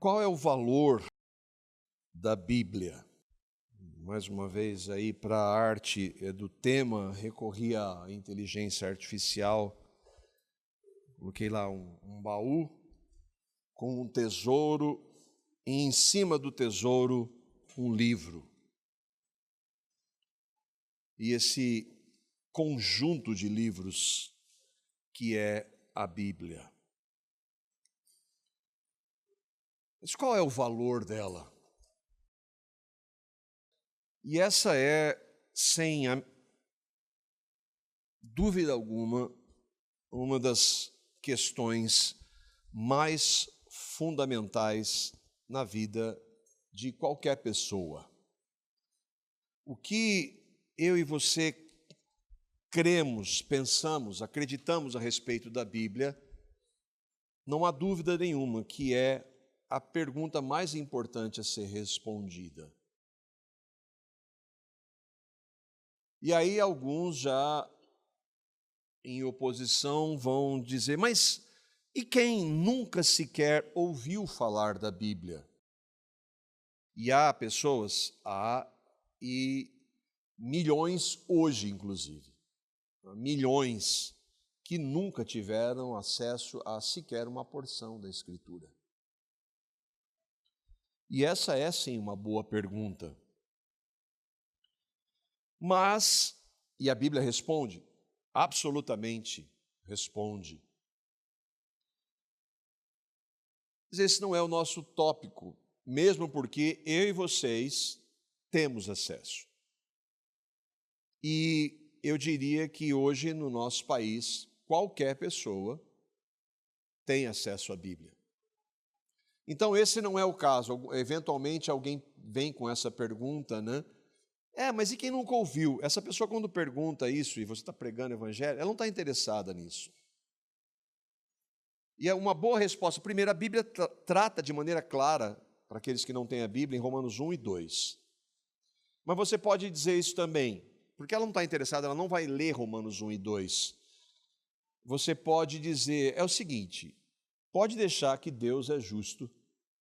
Qual é o valor da Bíblia? Mais uma vez aí para a arte do tema, recorri à inteligência artificial, coloquei lá um baú com um tesouro e em cima do tesouro um livro. E esse conjunto de livros que é a Bíblia. Mas qual é o valor dela? E essa é, sem dúvida alguma, uma das questões mais fundamentais na vida de qualquer pessoa. O que eu e você cremos, pensamos, acreditamos a respeito da Bíblia, não há dúvida nenhuma que é a pergunta mais importante a ser respondida. E aí alguns já em oposição vão dizer, mas e quem nunca sequer ouviu falar da Bíblia? E há pessoas, e milhões hoje inclusive, milhões que nunca tiveram acesso a sequer uma porção da Escritura. E essa é sim uma boa pergunta. Mas, e a Bíblia responde, absolutamente responde. Mas esse não é o nosso tópico, mesmo porque eu e vocês temos acesso. E eu diria que hoje no nosso país, qualquer pessoa tem acesso à Bíblia. Então esse não é o caso, eventualmente alguém vem com essa pergunta, né? Mas e quem nunca ouviu? Essa pessoa quando pergunta isso e você está pregando o evangelho, ela não está interessada nisso. E é uma boa resposta. Primeiro, a Bíblia trata de maneira clara, para aqueles que não têm a Bíblia, em Romanos 1 e 2. Mas você pode dizer isso também, porque ela não está interessada, ela não vai ler Romanos 1 e 2. Você pode dizer, é o seguinte, pode deixar que Deus é justo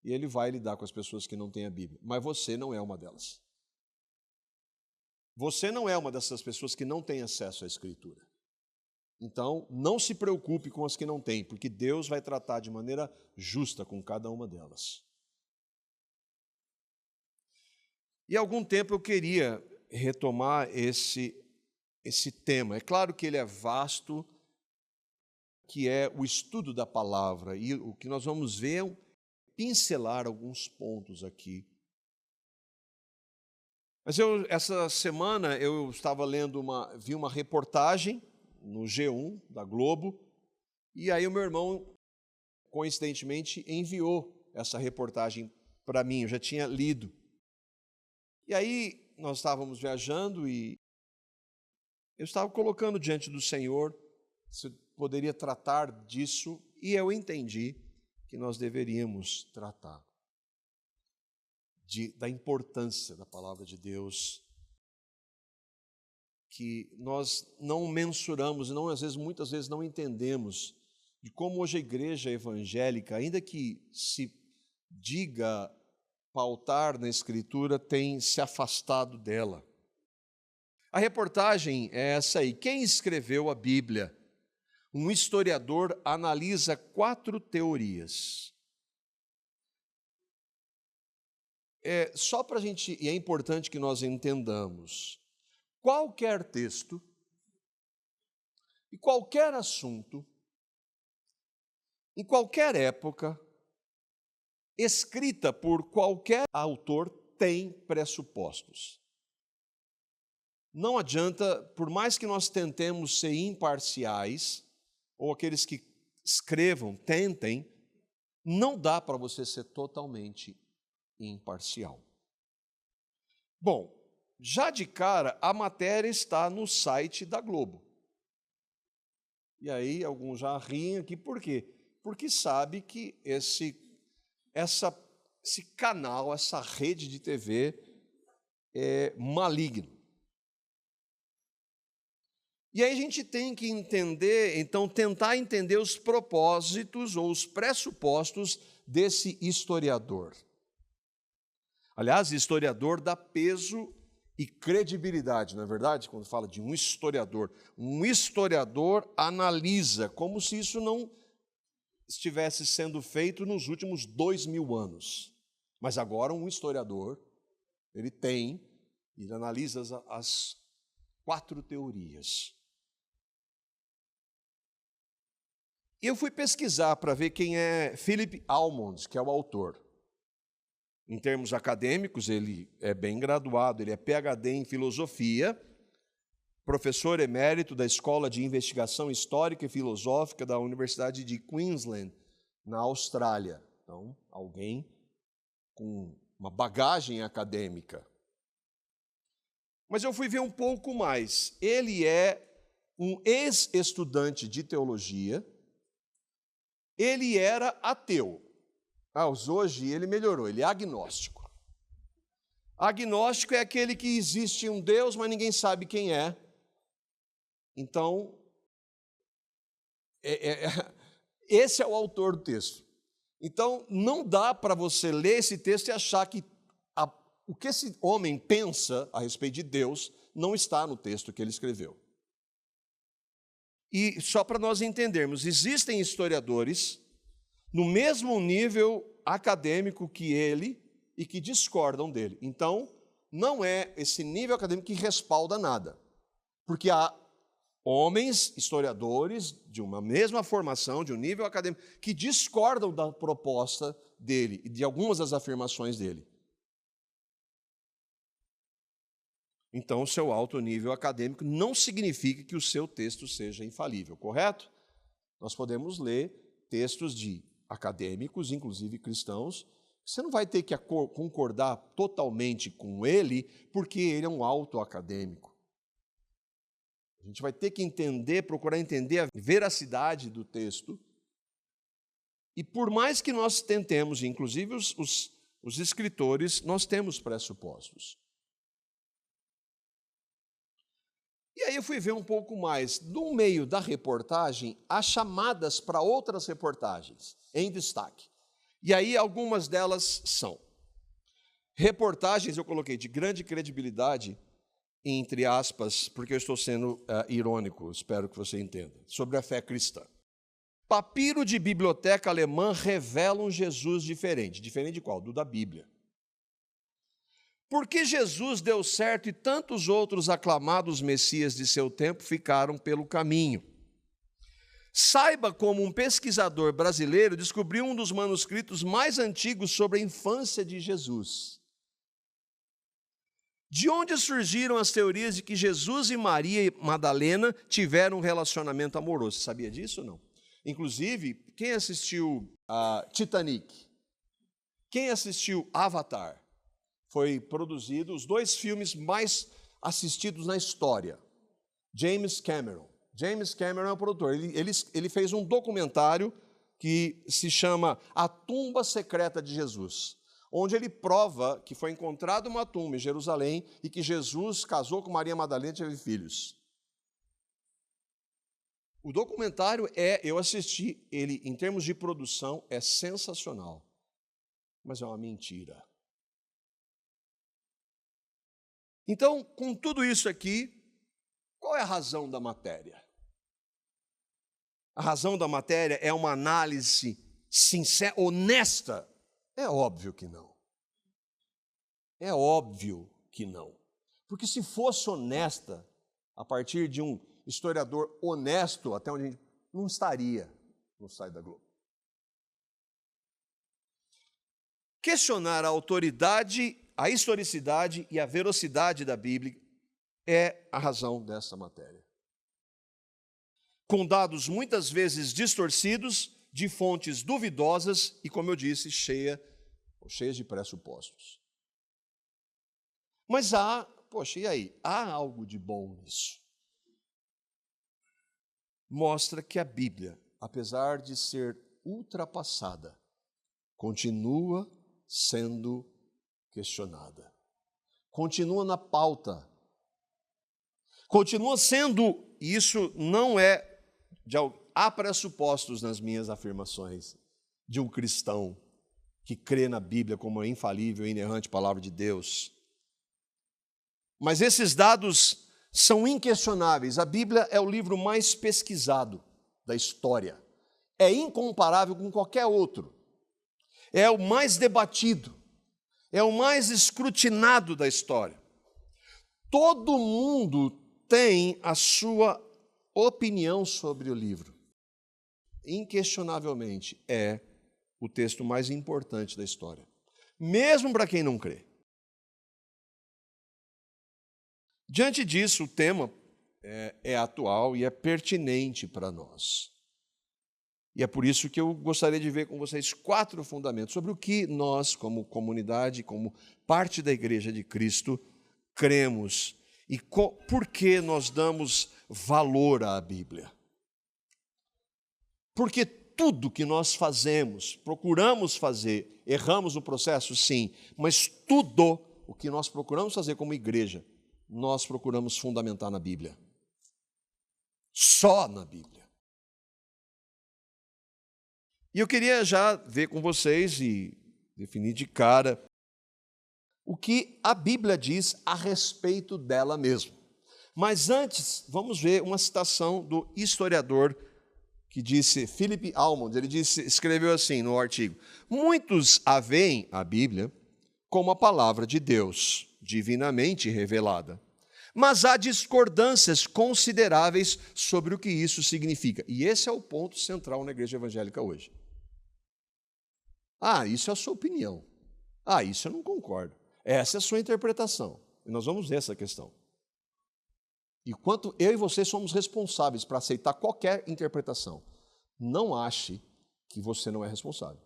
e Ele vai lidar com as pessoas que não têm a Bíblia, mas você não é uma delas. Você não é uma dessas pessoas que não tem acesso à Escritura. Então, não se preocupe com as que não têm, porque Deus vai tratar de maneira justa com cada uma delas. E há algum tempo eu queria retomar esse tema. É claro que ele é vasto, que é o estudo da palavra, e o que nós vamos ver é pincelar alguns pontos aqui. Mas essa semana eu estava vi uma reportagem no G1 da Globo, e aí o meu irmão, coincidentemente, enviou essa reportagem para mim, eu já tinha lido. E aí nós estávamos viajando e eu estava colocando diante do Senhor se eu poderia tratar disso, e eu entendi que nós deveríamos tratar da importância da palavra de Deus, que nós não mensuramos, muitas vezes não entendemos, de como hoje a igreja evangélica, ainda que se diga pautar na Escritura, tem se afastado dela. A reportagem é essa aí. Quem escreveu a Bíblia? Um historiador analisa 4 teorias. Só para a gente, e é importante que nós entendamos, qualquer texto e qualquer assunto, em qualquer época, escrita por qualquer autor, tem pressupostos. Não adianta, por mais que nós tentemos ser imparciais, ou aqueles que escrevam, tentem, não dá para você ser totalmente imparcial. Bom, já de cara, a matéria está no site da Globo. E aí, alguns já riem aqui, por quê? Porque sabe que esse canal, essa rede de TV é maligno. E aí a gente tem que entender, então, tentar entender os propósitos ou os pressupostos desse historiador. Aliás, historiador dá peso e credibilidade, não é verdade? Quando fala de um historiador analisa como se isso não estivesse sendo feito nos últimos 2000 anos. Mas agora um historiador, ele analisa as 4 teorias. E eu fui pesquisar para ver quem é Philip Almond, que é o autor. Em termos acadêmicos, ele é bem graduado, ele é PhD em filosofia, professor emérito da Escola de Investigação Histórica e Filosófica da Universidade de Queensland, na Austrália. Então, alguém com uma bagagem acadêmica. Mas eu fui ver um pouco mais. Ele é um ex-estudante de teologia, ele era ateu. Hoje ele melhorou, ele é agnóstico. Agnóstico é aquele que existe um Deus, mas ninguém sabe quem é. Então, esse é o autor do texto. Então, não dá para você ler esse texto e achar que o que esse homem pensa a respeito de Deus não está no texto que ele escreveu. E só para nós entendermos, existem historiadores no mesmo nível acadêmico que ele e que discordam dele. Então, não é esse nível acadêmico que respalda nada. Porque há homens, historiadores, de uma mesma formação, de um nível acadêmico, que discordam da proposta dele e de algumas das afirmações dele. Então, o seu alto nível acadêmico não significa que o seu texto seja infalível, correto? Nós podemos ler textos de acadêmicos, inclusive cristãos, você não vai ter que concordar totalmente com ele, porque ele é um alto acadêmico. A gente vai ter que procurar entender a veracidade do texto. E por mais que nós tentemos, inclusive os escritores, nós temos pressupostos. E aí eu fui ver um pouco mais. No meio da reportagem, há chamadas para outras reportagens, em destaque. E aí algumas delas são reportagens, eu coloquei, de grande credibilidade, entre aspas, porque eu estou sendo irônico, espero que você entenda, sobre a fé cristã. Papiro de biblioteca alemã revela um Jesus diferente. Diferente de qual? Do da Bíblia. Por que Jesus deu certo e tantos outros aclamados messias de seu tempo ficaram pelo caminho? Saiba como um pesquisador brasileiro descobriu um dos manuscritos mais antigos sobre a infância de Jesus. De onde surgiram as teorias de que Jesus e Maria Madalena tiveram um relacionamento amoroso? Você sabia disso ou não? Inclusive, quem assistiu a Titanic? Quem assistiu Avatar? Foi produzido os 2 filmes mais assistidos na história. James Cameron. James Cameron é o produtor. Ele fez um documentário que se chama A Tumba Secreta de Jesus, onde ele prova que foi encontrada uma tumba em Jerusalém e que Jesus casou com Maria Madalena e teve filhos. O documentário eu assisti, ele em termos de produção é sensacional, mas é uma mentira. Então, com tudo isso aqui, qual é a razão da matéria? A razão da matéria é uma análise sincera, honesta? É óbvio que não. É óbvio que não. Porque se fosse honesta, a partir de um historiador honesto, até onde a gente não estaria no site da Globo. Questionar a autoridade, a historicidade e a veracidade da Bíblia é a razão dessa matéria. Com dados muitas vezes distorcidos, de fontes duvidosas e, como eu disse, cheias de pressupostos. Mas e aí? Há algo de bom nisso. Mostra que a Bíblia, apesar de ser ultrapassada, continua sendo questionada. Continua na pauta. Continua sendo, isso não há pressupostos nas minhas afirmações de um cristão que crê na Bíblia como a infalível e inerrante palavra de Deus. Mas esses dados são inquestionáveis. A Bíblia é o livro mais pesquisado da história. É incomparável com qualquer outro. É o mais debatido. É o mais escrutinado da história. Todo mundo tem a sua opinião sobre o livro. Inquestionavelmente, é o texto mais importante da história, mesmo para quem não crê. Diante disso, o tema é atual e é pertinente para nós. E é por isso que eu gostaria de ver com vocês 4 fundamentos sobre o que nós, como comunidade, como parte da Igreja de Cristo, cremos e por que nós damos valor à Bíblia. Porque tudo que nós fazemos, procuramos fazer, erramos no processo, sim, mas tudo o que nós procuramos fazer como igreja, nós procuramos fundamentar na Bíblia. Só na Bíblia. E eu queria já ver com vocês e definir de cara o que a Bíblia diz a respeito dela mesma. Mas antes, vamos ver uma citação do historiador que disse, Philip Almond, ele escreveu assim no artigo: muitos a veem a Bíblia como a palavra de Deus, divinamente revelada. Mas há discordâncias consideráveis sobre o que isso significa. E esse é o ponto central na igreja evangélica hoje. Isso é a sua opinião. Isso eu não concordo. Essa é a sua interpretação. E nós vamos ver essa questão. E quanto eu e você somos responsáveis para aceitar qualquer interpretação, não ache que você não é responsável.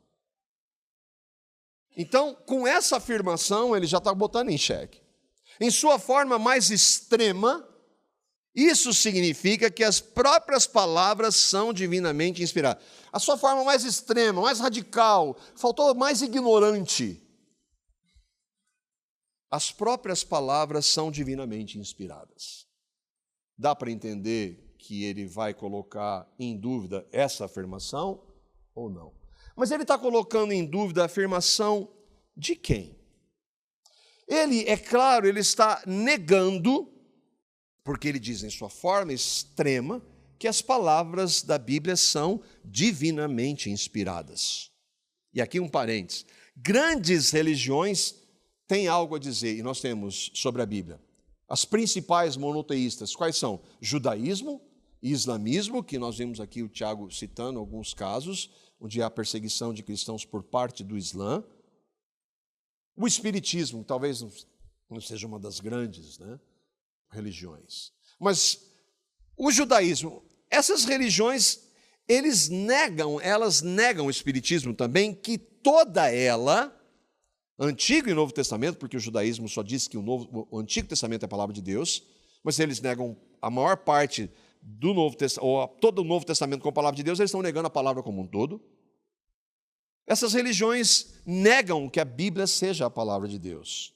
Então, com essa afirmação, ele já está botando em xeque. Em sua forma mais extrema, isso significa que as próprias palavras são divinamente inspiradas. A sua forma mais extrema, mais radical, faltou mais ignorante. As próprias palavras são divinamente inspiradas. Dá para entender que ele vai colocar em dúvida essa afirmação ou não? Mas ele está colocando em dúvida a afirmação de quem? Ele, é claro, ele está negando, porque ele diz em sua forma extrema, que as palavras da Bíblia são divinamente inspiradas. E aqui um parênteses. Grandes religiões têm algo a dizer, e nós temos sobre a Bíblia. As principais monoteístas, quais são? Judaísmo e islamismo, que nós vimos aqui o Tiago citando alguns casos, onde há perseguição de cristãos por parte do Islã. O espiritismo, talvez não seja uma das grandes, religiões. Mas o judaísmo, essas religiões, elas negam o espiritismo também, que toda ela, Antigo e Novo Testamento, porque o judaísmo só diz que o Antigo Testamento é a palavra de Deus, mas eles negam a maior parte do Novo Testamento, ou todo o Novo Testamento como a palavra de Deus, eles estão negando a palavra como um todo. Essas religiões negam que a Bíblia seja a palavra de Deus.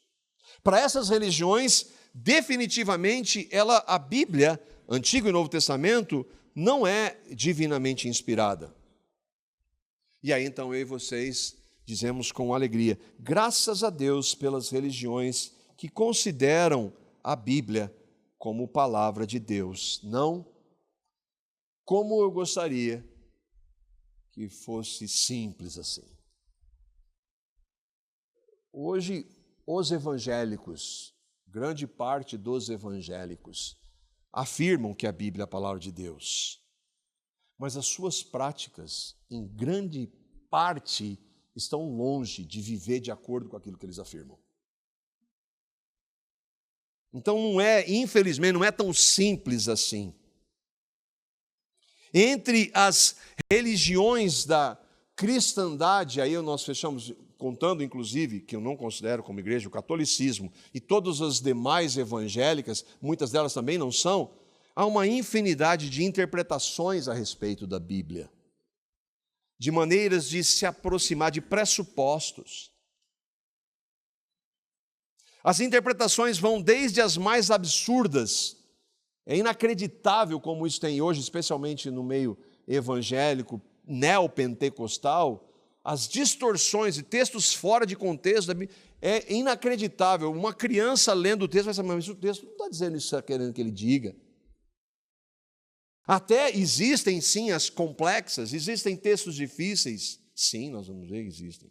Para essas religiões, definitivamente, a Bíblia, Antigo e Novo Testamento, não é divinamente inspirada. E aí, então, eu e vocês dizemos com alegria, graças a Deus pelas religiões que consideram a Bíblia como palavra de Deus, não como eu gostaria que fosse simples assim. Hoje, os evangélicos, grande parte dos evangélicos, afirmam que a Bíblia é a palavra de Deus, mas as suas práticas, em grande parte, estão longe de viver de acordo com aquilo que eles afirmam. Então, infelizmente, não é tão simples assim. Entre as religiões da cristandade, aí nós fechamos, contando inclusive, que eu não considero como igreja, o catolicismo e todas as demais evangélicas, muitas delas também não são, há uma infinidade de interpretações a respeito da Bíblia, de maneiras de se aproximar, de pressupostos. As interpretações vão desde as mais absurdas. É inacreditável como isso tem hoje, especialmente no meio evangélico, neopentecostal, as distorções e textos fora de contexto da Bíblia, é inacreditável. Uma criança lendo o texto vai saber, mas o texto não está dizendo isso, está querendo que ele diga. Até existem, sim, as complexas, existem textos difíceis. Sim, nós vamos ver, existem.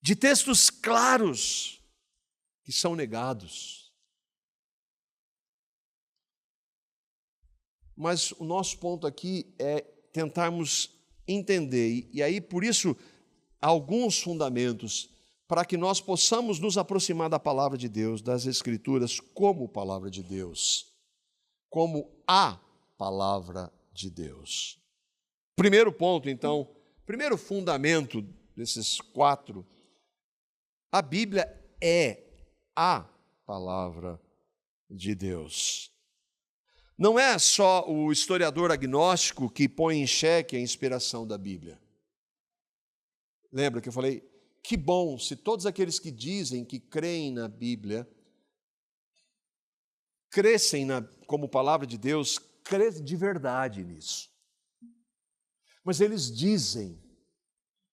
De textos claros que são negados. Mas o nosso ponto aqui é tentarmos entender, e aí por isso alguns fundamentos para que nós possamos nos aproximar da palavra de Deus, das Escrituras, como palavra de Deus, como a palavra de Deus. Primeiro ponto, então, primeiro fundamento desses 4, a Bíblia é a palavra de Deus. Não é só o historiador agnóstico que põe em xeque a inspiração da Bíblia. Lembra que eu falei, que bom se todos aqueles que dizem que creem na Bíblia, crescem como palavra de Deus, crescem de verdade nisso. Mas eles dizem,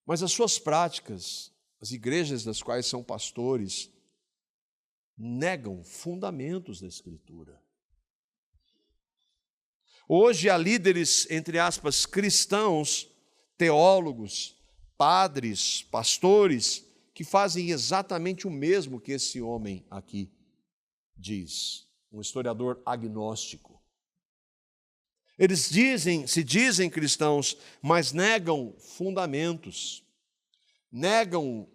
mas as suas práticas, as igrejas das quais são pastores, negam fundamentos da Escritura. Hoje há líderes, entre aspas, cristãos, teólogos, padres, pastores, que fazem exatamente o mesmo que esse homem aqui diz, um historiador agnóstico. Eles se dizem cristãos, mas negam fundamentos, negam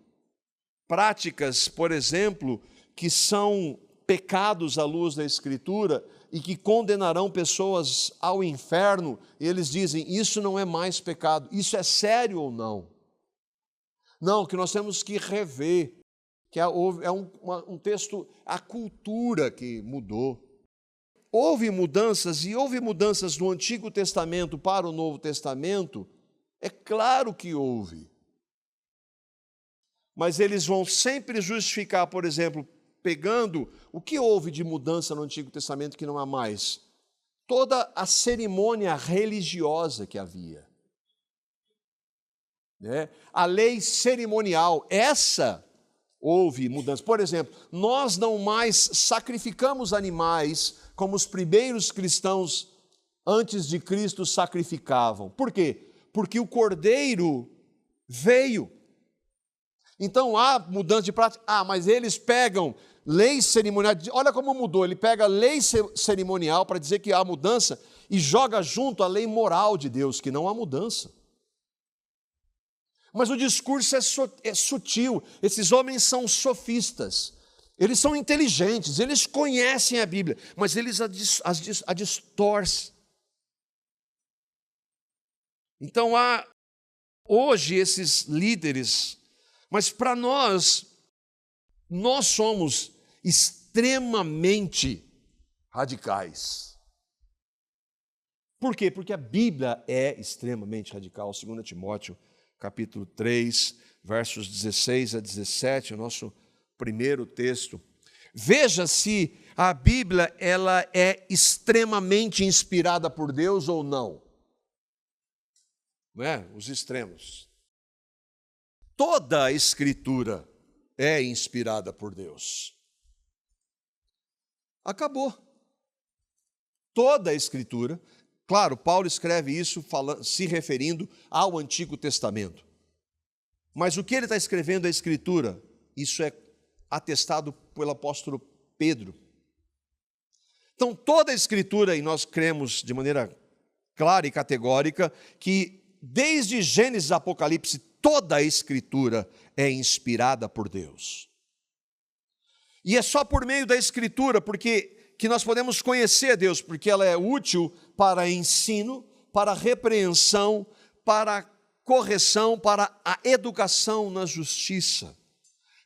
práticas, por exemplo, que são pecados à luz da Escritura e que condenarão pessoas ao inferno, e eles dizem, isso não é mais pecado, isso é sério ou não? Não, que nós temos que rever, que é um texto, a cultura que mudou. Houve mudanças do Antigo Testamento para o Novo Testamento, é claro que houve. Mas eles vão sempre justificar, por exemplo, pegando o que houve de mudança no Antigo Testamento que não há mais. Toda a cerimônia religiosa que havia. Né? A lei cerimonial, essa houve mudança. Por exemplo, nós não mais sacrificamos animais como os primeiros cristãos antes de Cristo sacrificavam. Por quê? Porque o Cordeiro veio. Então há mudança de prática. Mas eles pegam lei cerimonial, olha como mudou, ele pega a lei cerimonial para dizer que há mudança e joga junto a lei moral de Deus, que não há mudança. Mas o discurso é sutil, esses homens são sofistas, eles são inteligentes, eles conhecem a Bíblia, mas eles a distorcem. Então há hoje esses líderes, mas para nós somos extremamente radicais. Por quê? Porque a Bíblia é extremamente radical. 2 Timóteo, capítulo 3, versos 16 a 17, o nosso primeiro texto. Veja se a Bíblia ela é extremamente inspirada por Deus ou não. Não é? Os extremos. Toda a Escritura é inspirada por Deus. Acabou. Toda a Escritura, claro, Paulo escreve isso se referindo ao Antigo Testamento. Mas o que ele está escrevendo é a Escritura, isso é atestado pelo apóstolo Pedro. Então, toda a Escritura, e nós cremos de maneira clara e categórica, que desde Gênesis a Apocalipse, toda a Escritura é inspirada por Deus. E é só por meio da Escritura que nós podemos conhecer a Deus, porque ela é útil para ensino, para repreensão, para correção, para a educação na justiça.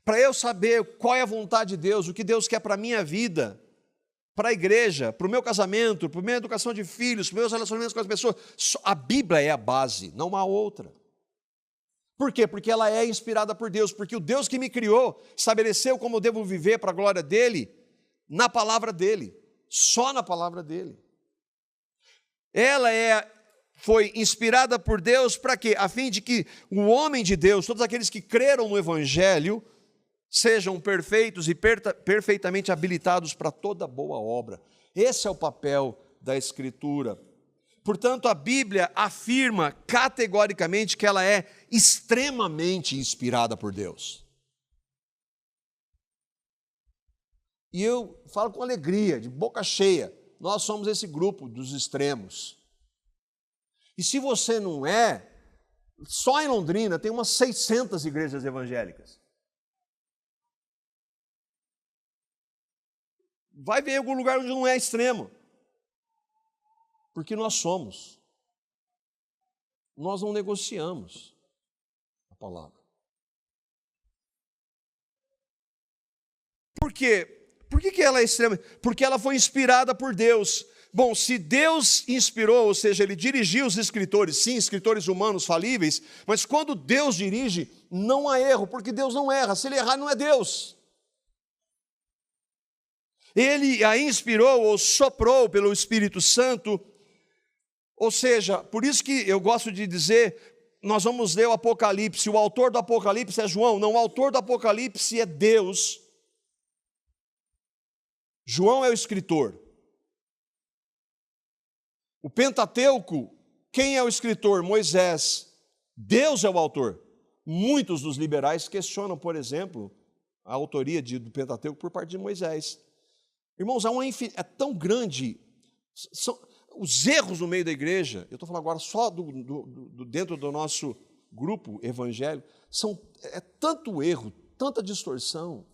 Para eu saber qual é a vontade de Deus, o que Deus quer para a minha vida, para a igreja, para o meu casamento, para a minha educação de filhos, para os meus relacionamentos com as pessoas. A Bíblia é a base, não há outra. Por quê? Porque ela é inspirada por Deus, porque o Deus que me criou estabeleceu como eu devo viver para a glória dEle, na palavra dEle, só na palavra dEle. Ela é foi inspirada por Deus para quê? A fim de que o homem de Deus, todos aqueles que creram no Evangelho, sejam perfeitos e perfeitamente habilitados para toda boa obra. Esse é o papel da Escritura. Portanto, a Bíblia afirma categoricamente que ela é extremamente inspirada por Deus. E eu falo com alegria, de boca cheia, nós somos esse grupo dos extremos. E se você não é, só em Londrina tem umas 600 igrejas evangélicas. Vai ver em algum lugar onde não é extremo. Porque nós somos. Nós não negociamos a palavra. Por quê? Por que ela é extrema? Porque ela foi inspirada por Deus. Bom, se Deus inspirou, ou seja, Ele dirigiu os escritores, sim, escritores humanos falíveis, mas quando Deus dirige, não há erro, porque Deus não erra. Se Ele errar, não é Deus. Ele a inspirou ou soprou pelo Espírito Santo, ou seja, por isso que eu gosto de dizer, nós vamos ler o Apocalipse, o autor do Apocalipse é João, não, o autor do Apocalipse é Deus. João é o escritor. O Pentateuco, quem é o escritor? Moisés. Deus é o autor. Muitos dos liberais questionam, por exemplo, a autoria do Pentateuco por parte de Moisés. Irmãos, é tão grande, os erros no meio da igreja, eu estou falando agora só dentro do nosso grupo evangélico, é tanto erro, tanta distorção.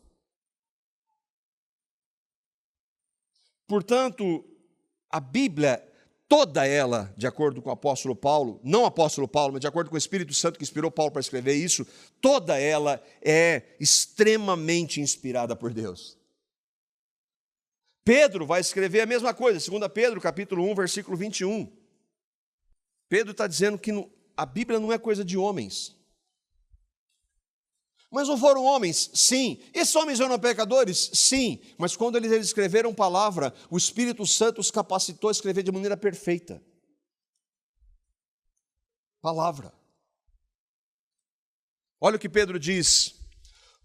Portanto, a Bíblia, toda ela, de acordo com o apóstolo Paulo, não o apóstolo Paulo, mas de acordo com o Espírito Santo que inspirou Paulo para escrever isso, toda ela é extremamente inspirada por Deus. Pedro vai escrever a mesma coisa, 2 Pedro, capítulo 1, versículo 21. Pedro está dizendo que a Bíblia não é coisa de homens. Mas não foram homens? Sim. Esses homens eram pecadores? Sim. Mas quando eles escreveram palavra, o Espírito Santo os capacitou a escrever de maneira perfeita. Palavra. Olha o que Pedro diz.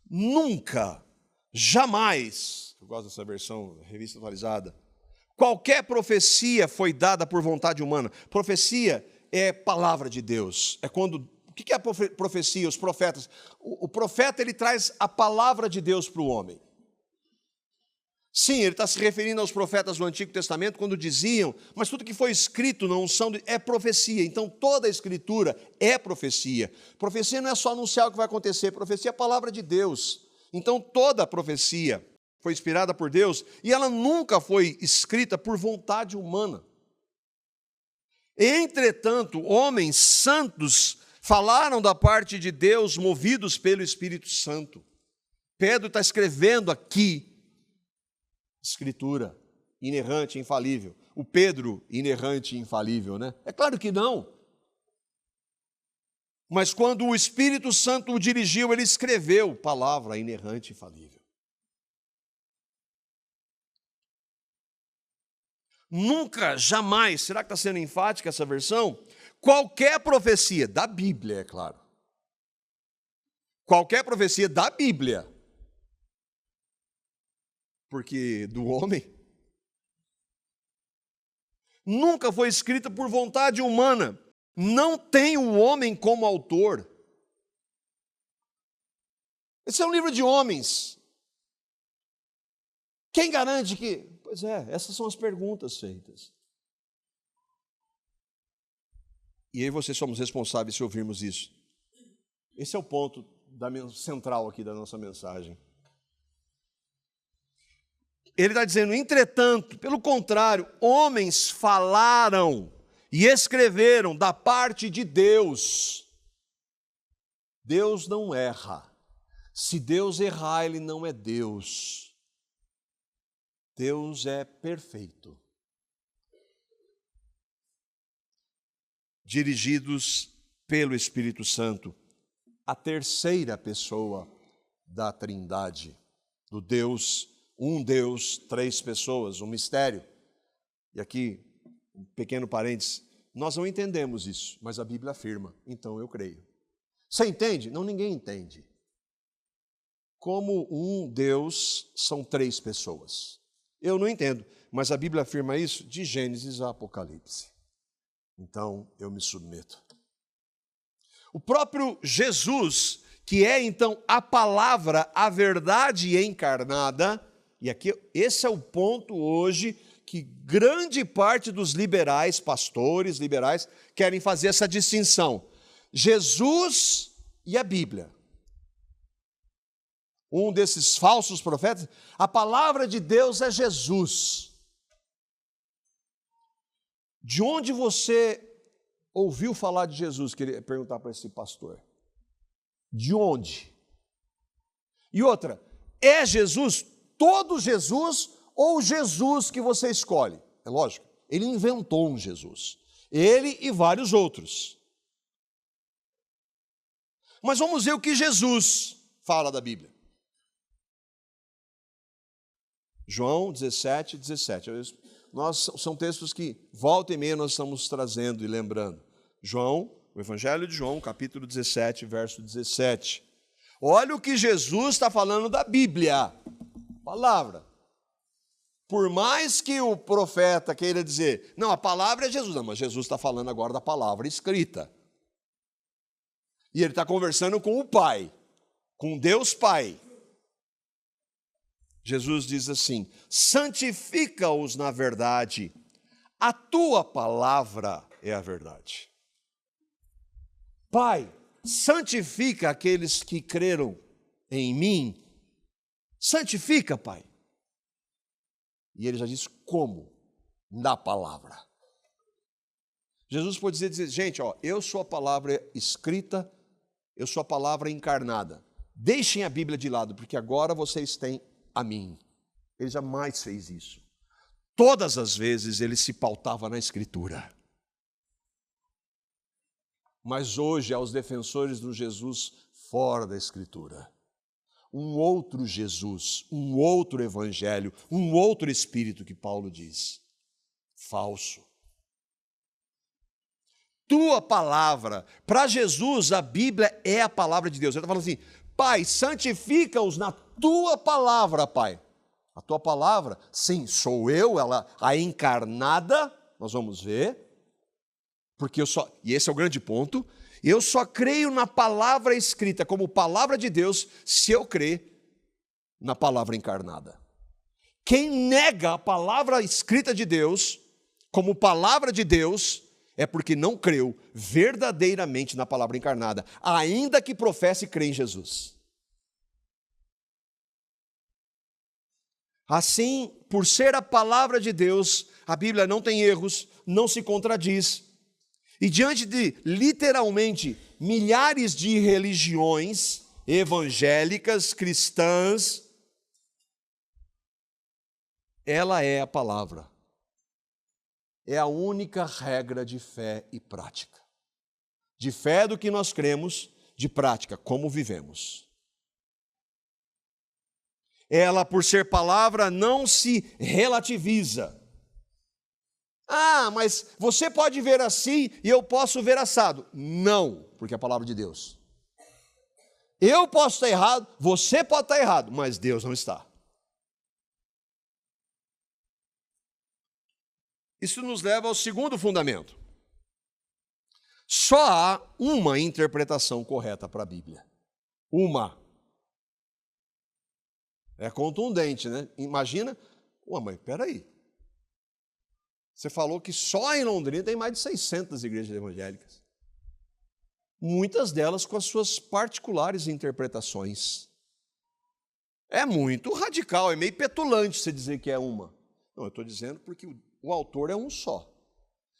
Nunca, jamais, eu gosto dessa versão, revista atualizada, qualquer profecia foi dada por vontade humana. Profecia é palavra de Deus. É quando... O que é a profecia? Os profetas. O profeta, ele traz a palavra de Deus para o homem. Sim, ele está se referindo aos profetas do Antigo Testamento, quando diziam, mas tudo que foi escrito na unção é profecia. Então, toda a Escritura é profecia. Profecia não é só anunciar o que vai acontecer, profecia é a palavra de Deus. Então, toda a profecia foi inspirada por Deus e ela nunca foi escrita por vontade humana. Entretanto, homens santos falaram da parte de Deus, movidos pelo Espírito Santo. Pedro está escrevendo aqui, Escritura, inerrante, infalível. O Pedro, inerrante e infalível, né? É claro que não. Mas quando o Espírito Santo o dirigiu, ele escreveu palavra inerrante e infalível. Nunca, jamais, será que está sendo enfática essa versão? Qualquer profecia da Bíblia, é claro. Qualquer profecia da Bíblia. Porque do homem nunca foi escrita por vontade humana. Não tem o homem como autor. Esse é um livro de homens. Quem garante que... Pois é, essas são as perguntas feitas. E eu e você somos responsáveis se ouvirmos isso. Esse é o ponto central aqui da nossa mensagem. Ele está dizendo, entretanto, pelo contrário, homens falaram e escreveram da parte de Deus. Deus não erra. Se Deus errar, Ele não é Deus. Deus é perfeito. Dirigidos pelo Espírito Santo, a terceira pessoa da Trindade, do Deus, um Deus, três pessoas, um mistério. E aqui, um pequeno parênteses, nós não entendemos isso, mas a Bíblia afirma, então eu creio. Você entende? Não, ninguém entende. Como um Deus são três pessoas. Eu não entendo, mas a Bíblia afirma isso de Gênesis a Apocalipse. Então eu me submeto. O próprio Jesus, que é então a palavra, a verdade encarnada, e aqui esse é o ponto hoje que grande parte dos liberais, pastores liberais, querem fazer essa distinção. Jesus e a Bíblia. Um desses falsos profetas, a palavra de Deus é Jesus. De onde você ouviu falar de Jesus? Queria perguntar para esse pastor. De onde? E outra, é Jesus, todo Jesus, ou Jesus que você escolhe? É lógico, ele inventou um Jesus. Ele e vários outros. Mas vamos ver o que Jesus fala da Bíblia. João 17, 17. São textos que, volta e meia, nós estamos trazendo e lembrando. João, o Evangelho de João, capítulo 17, verso 17. Olha o que Jesus está falando da Bíblia. Palavra. Por mais que o profeta queira dizer, não, a palavra é Jesus. Não, mas Jesus está falando agora da palavra escrita. E ele está conversando com o Pai, com Deus Pai. Jesus diz assim, santifica-os na verdade, a tua palavra é a verdade. Pai, santifica aqueles que creram em mim. Santifica, Pai. E ele já diz como? Na palavra. Jesus pode dizer, gente, eu sou a palavra escrita, eu sou a palavra encarnada. Deixem a Bíblia de lado, porque agora vocês têm a mim. Ele jamais fez isso. Todas as vezes ele se pautava na Escritura. Mas hoje, aos defensores do Jesus fora da Escritura, um outro Jesus, um outro Evangelho, um outro Espírito que Paulo diz. Falso. Tua palavra. Para Jesus, a Bíblia é a palavra de Deus. Ele está falando assim, Pai, santifica-os na tua palavra, Pai. A tua palavra, sim, sou eu, ela, a encarnada, nós vamos ver, porque e esse é o grande ponto, eu só creio na palavra escrita como palavra de Deus se eu crer na palavra encarnada. Quem nega a palavra escrita de Deus como palavra de Deus é porque não creu verdadeiramente na palavra encarnada, ainda que professe crer em Jesus. Assim, por ser a palavra de Deus, a Bíblia não tem erros, não se contradiz. E diante de, literalmente, milhares de religiões evangélicas, cristãs, ela é a palavra. É a única regra de fé e prática. De fé do que nós cremos, de prática, como vivemos. Ela, por ser palavra, não se relativiza. Ah, mas você pode ver assim e eu posso ver assado. Não, porque é a palavra de Deus. Eu posso estar errado, você pode estar errado, mas Deus não está. Isso nos leva ao segundo fundamento. Só há uma interpretação correta para a Bíblia. Uma. É contundente, né? Imagina, mas peraí. Você falou que só em Londrina tem mais de 600 igrejas evangélicas. Muitas delas com as suas particulares interpretações. É muito radical, é meio petulante você dizer que é uma. Não, eu estou dizendo porque o autor é um só.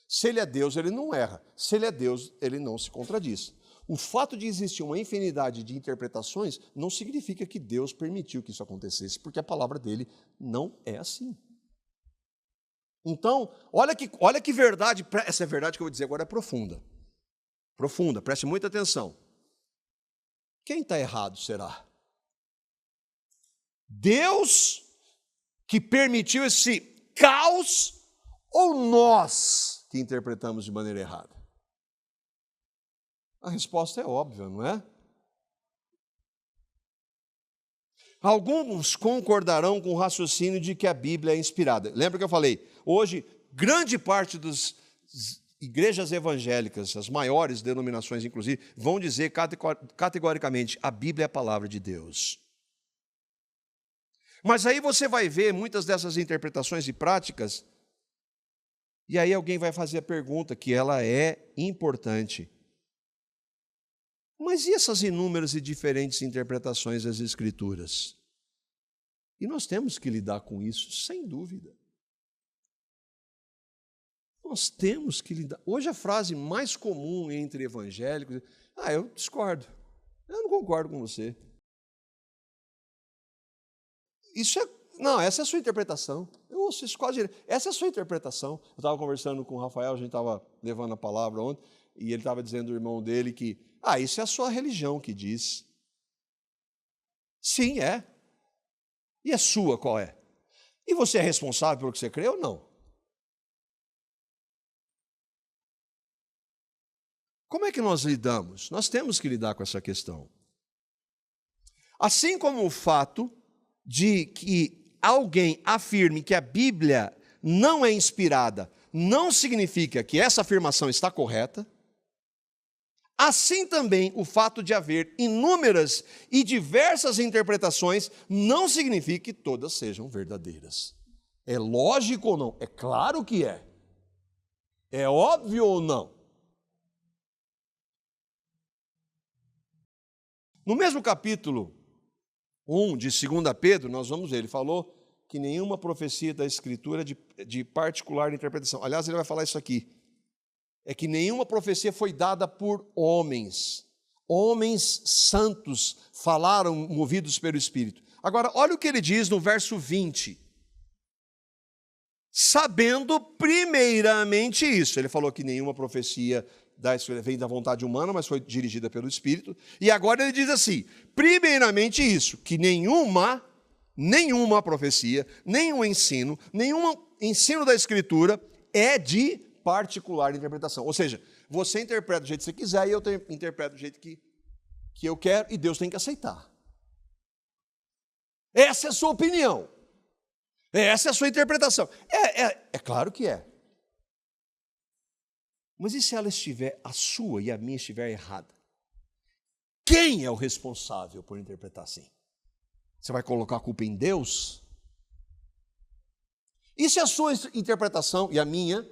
Se ele é Deus, ele não erra. Se ele é Deus, ele não se contradiz. O fato de existir uma infinidade de interpretações não significa que Deus permitiu que isso acontecesse, porque a palavra dele não é assim. Então, olha que verdade, essa verdade que eu vou dizer agora é profunda. Profunda, preste muita atenção. Quem está errado será? Deus que permitiu esse caos ou nós que interpretamos de maneira errada? A resposta é óbvia, não é? Alguns concordarão com o raciocínio de que a Bíblia é inspirada. Lembra que eu falei? Hoje, grande parte das igrejas evangélicas, as maiores denominações, inclusive, vão dizer categoricamente: a Bíblia é a palavra de Deus. Mas aí você vai ver muitas dessas interpretações e práticas, e aí alguém vai fazer a pergunta, que ela é importante. Mas e essas inúmeras e diferentes interpretações das Escrituras? E nós temos que lidar com isso, sem dúvida. Nós temos que lidar. Hoje a frase mais comum entre evangélicos é: eu discordo, eu não concordo com você. Não, essa é a sua interpretação. Eu ouço isso quase direto. Essa é a sua interpretação. Eu estava conversando com o Rafael, a gente estava levando a palavra ontem, e ele estava dizendo ao irmão dele que, isso é a sua religião que diz. Sim, é. E a sua qual é? E você é responsável pelo que você crê ou não? Como é que nós lidamos? Nós temos que lidar com essa questão. Assim como o fato de que alguém afirme que a Bíblia não é inspirada, não significa que essa afirmação está correta. Assim também o fato de haver inúmeras e diversas interpretações não significa que todas sejam verdadeiras. É lógico ou não? É claro que é. É óbvio ou não? No mesmo capítulo 1 de 2 Pedro, nós vamos ver, ele falou que nenhuma profecia da Escritura é de particular interpretação. Aliás, ele vai falar isso aqui. É que nenhuma profecia foi dada por homens. Homens santos falaram movidos pelo Espírito. Agora, olha o que ele diz no verso 20. Sabendo primeiramente isso. Ele falou que nenhuma profecia vem da vontade humana, mas foi dirigida pelo Espírito. E agora ele diz assim, primeiramente isso, que nenhuma profecia, nenhum ensino da Escritura é de particular interpretação. Ou seja, você interpreta do jeito que você quiser e eu interpreto do jeito que eu quero e Deus tem que aceitar. Essa é a sua opinião. Essa é a sua interpretação. É claro que é. Mas e se ela estiver, a sua e a minha estiver errada? Quem é o responsável por interpretar assim? Você vai colocar a culpa em Deus? E se a sua interpretação e a minha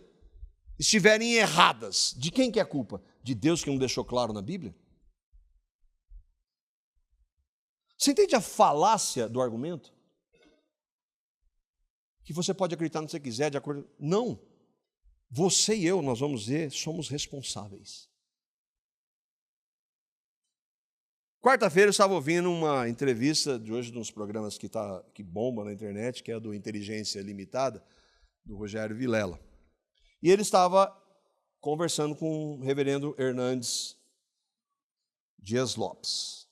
estiverem erradas, de quem que é a culpa? De Deus que não deixou claro na Bíblia? Você entende a falácia do argumento? Que você pode acreditar no que você quiser, de acordo... Não. Você e eu, nós vamos ver, somos responsáveis. Quarta-feira eu estava ouvindo uma entrevista de hoje, de uns programas que bomba na internet, que é do Inteligência Limitada, do Rogério Vilela. E ele estava conversando com o reverendo Hernandes Dias Lopes.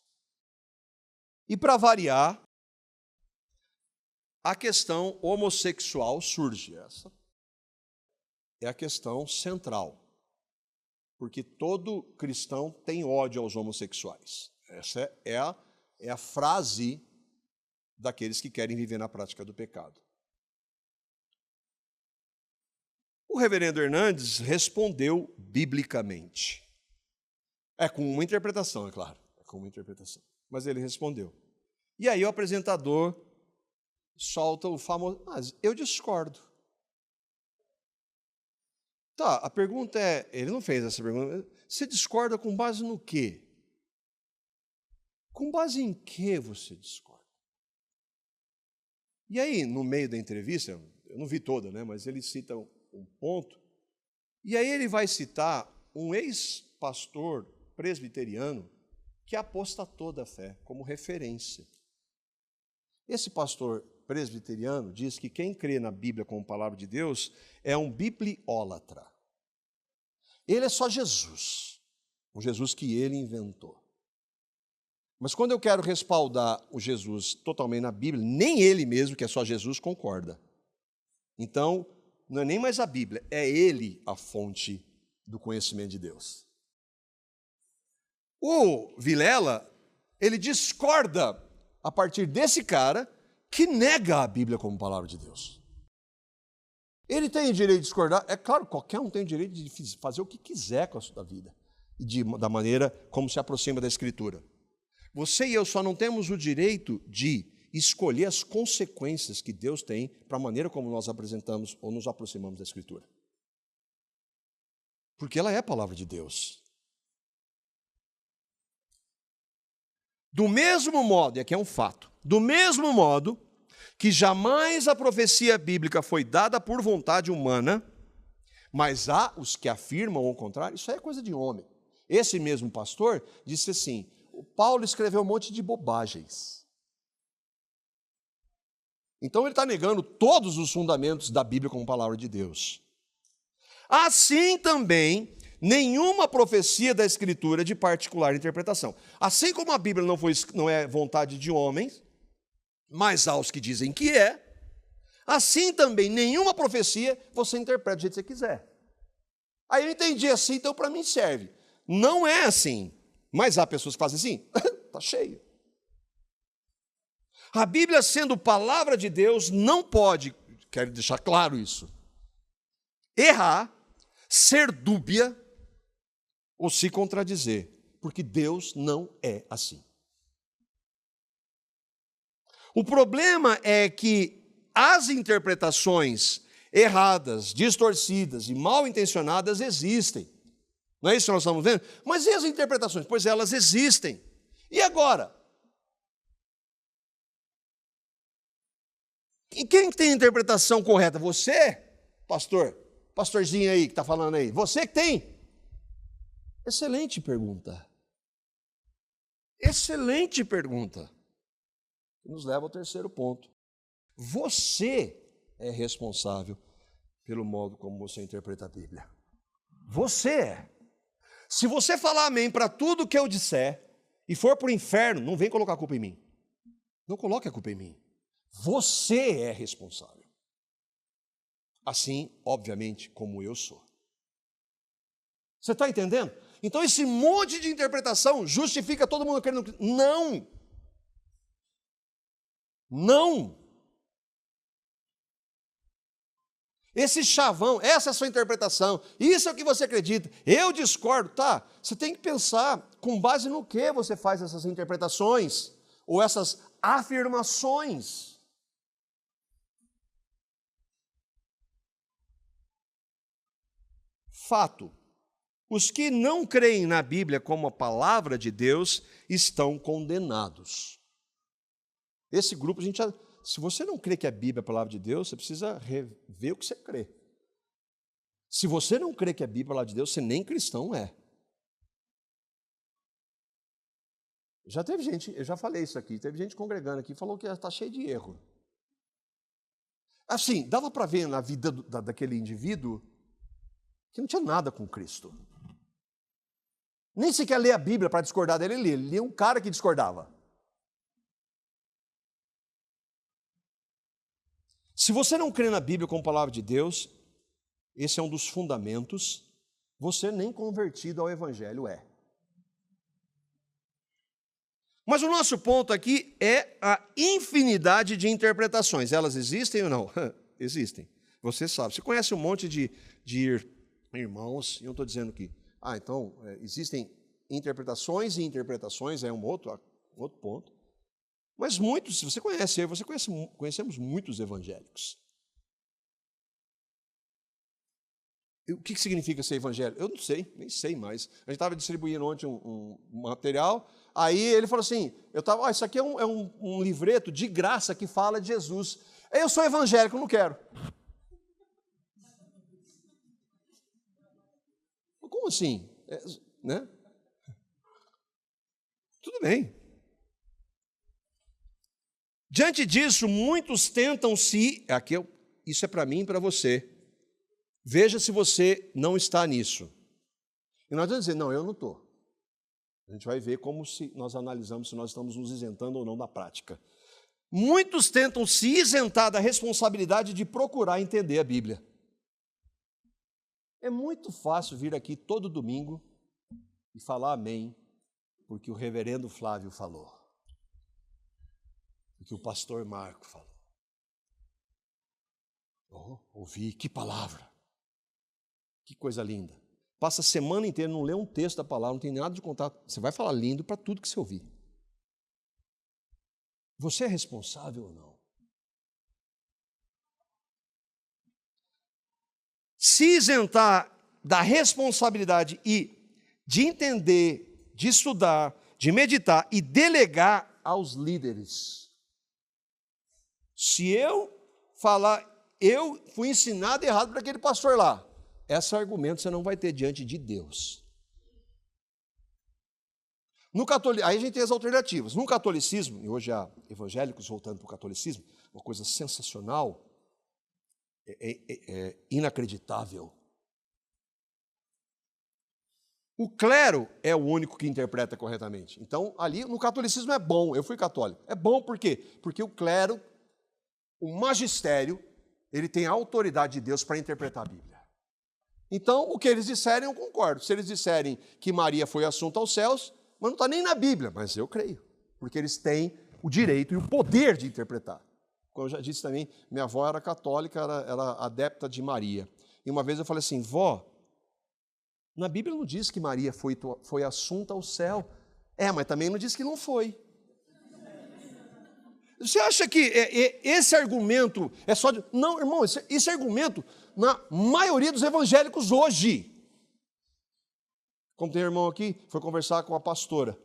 E para variar, a questão homossexual surge. Essa é a questão central. Porque todo cristão tem ódio aos homossexuais. Essa é a frase daqueles que querem viver na prática do pecado. O reverendo Hernandes respondeu biblicamente. É com uma interpretação, é claro. É com uma interpretação. Mas ele respondeu. E aí o apresentador solta o famoso... Mas eu discordo. Tá, a pergunta é... Ele não fez essa pergunta. Você discorda com base no quê? Com base em que você discorda? E aí, no meio da entrevista, eu não vi toda, né? Mas ele cita um ponto, e aí ele vai citar um ex-pastor presbiteriano que apostatou da fé como referência. Esse pastor presbiteriano diz que quem crê na Bíblia como palavra de Deus é um bibliólatra. Ele é só Jesus, um Jesus que ele inventou. Mas quando eu quero respaldar o Jesus totalmente na Bíblia, nem ele mesmo, que é só Jesus, concorda. Então, não é nem mais a Bíblia, é ele a fonte do conhecimento de Deus. O Vilela, ele discorda a partir desse cara que nega a Bíblia como palavra de Deus. Ele tem o direito de discordar, é claro, qualquer um tem o direito de fazer o que quiser com a sua vida e da maneira como se aproxima da Escritura. Você e eu só não temos o direito de escolher as consequências que Deus tem para a maneira como nós apresentamos ou nos aproximamos da Escritura. Porque ela é a palavra de Deus. Do mesmo modo, e aqui é um fato, do mesmo modo que jamais a profecia bíblica foi dada por vontade humana, mas há os que afirmam o contrário, isso aí é coisa de homem. Esse mesmo pastor disse assim, o Paulo escreveu um monte de bobagens. Então ele está negando todos os fundamentos da Bíblia como palavra de Deus. Assim também, nenhuma profecia da Escritura é de particular interpretação. Assim como a Bíblia não é vontade de homens, mas há os que dizem que é, assim também nenhuma profecia você interpreta do jeito que você quiser. Aí eu entendi assim, então para mim serve. Não é assim, mas há pessoas que fazem assim, está cheio. A Bíblia, sendo palavra de Deus, não pode, quero deixar claro isso, errar, ser dúbia ou se contradizer, porque Deus não é assim. O problema é que as interpretações erradas, distorcidas e mal intencionadas existem. Não é isso que nós estamos vendo? Mas e as interpretações? Pois elas existem. E agora? E quem tem a interpretação correta? Você, pastorzinho aí que está falando aí, você que tem? Excelente pergunta. Excelente pergunta. Nos leva ao terceiro ponto. Você é responsável pelo modo como você interpreta a Bíblia. Você é. Se você falar amém para tudo que eu disser e for para o inferno, não vem colocar a culpa em mim. Não coloque a culpa em mim. Você é responsável. Assim, obviamente, como eu sou. Você está entendendo? Então esse monte de interpretação justifica todo mundo querendo... Não! Não! Esse chavão, essa é a sua interpretação, isso é o que você acredita, eu discordo, tá? Você tem que pensar com base no que você faz essas interpretações ou essas afirmações. Fato. Os que não creem na Bíblia como a palavra de Deus estão condenados. Esse grupo, se você não crê que a Bíblia é a palavra de Deus, você precisa rever o que você crê. Se você não crê que a Bíblia é a palavra de Deus, você nem cristão é. Já teve gente, eu já falei isso aqui, teve gente congregando aqui, falou que está cheio de erro. Assim, dava para ver na vida daquele indivíduo que não tinha nada com Cristo. Nem sequer ler a Bíblia para discordar dele, ele lia um cara que discordava. Se você não crê na Bíblia como palavra de Deus, esse é um dos fundamentos, você nem convertido ao Evangelho é. Mas o nosso ponto aqui é a infinidade de interpretações. Elas existem ou não? Existem. Você sabe. Você conhece um monte de irmãos, e eu não estou dizendo que... então, existem interpretações e interpretações, é um outro ponto. Mas muitos, se você conhece, conhecemos muitos evangélicos. E o que significa ser evangélico? Eu não sei, nem sei mais. A gente estava distribuindo ontem um material, aí ele falou assim, isso aqui é um livreto de graça que fala de Jesus. Eu sou evangélico, não quero. Como assim? Né? Tudo bem. Diante disso, muitos tentam isso é para mim e para você. Veja se você não está nisso. E nós vamos dizer, não, eu não estou. A gente vai ver como se nós analisamos se nós estamos nos isentando ou não da prática. Muitos tentam se isentar da responsabilidade de procurar entender a Bíblia. É muito fácil vir aqui todo domingo e falar amém, porque o reverendo Flávio falou, porque o pastor Marco falou. Oh, ouvi, que palavra, que coisa linda. Passa a semana inteira, não lê um texto da palavra, não tem nada de contar. Você vai falar lindo para tudo que você ouvir. Você é responsável ou não? Se isentar da responsabilidade e de entender, de estudar, de meditar e delegar aos líderes. Se eu falar, eu fui ensinado errado para aquele pastor lá, esse argumento você não vai ter diante de Deus. Aí a gente tem as alternativas. No catolicismo, e hoje há evangélicos voltando para o catolicismo, uma coisa sensacional, inacreditável. O clero é o único que interpreta corretamente. Então, ali no catolicismo é bom, eu fui católico. É bom por quê? Porque o clero, o magistério, ele tem a autoridade de Deus para interpretar a Bíblia. Então, o que eles disserem, eu concordo. Se eles disserem que Maria foi assunta aos céus, mas não está nem na Bíblia, mas eu creio, porque eles têm o direito e o poder de interpretar. Como eu já disse também, minha avó era católica, era adepta de Maria. E uma vez eu falei assim, vó, na Bíblia não diz que Maria foi assunta ao céu. Mas também não diz que não foi. Você acha que esse argumento é só de... Não, irmão, esse argumento na maioria dos evangélicos hoje. Como tem um irmão aqui, foi conversar com a pastora.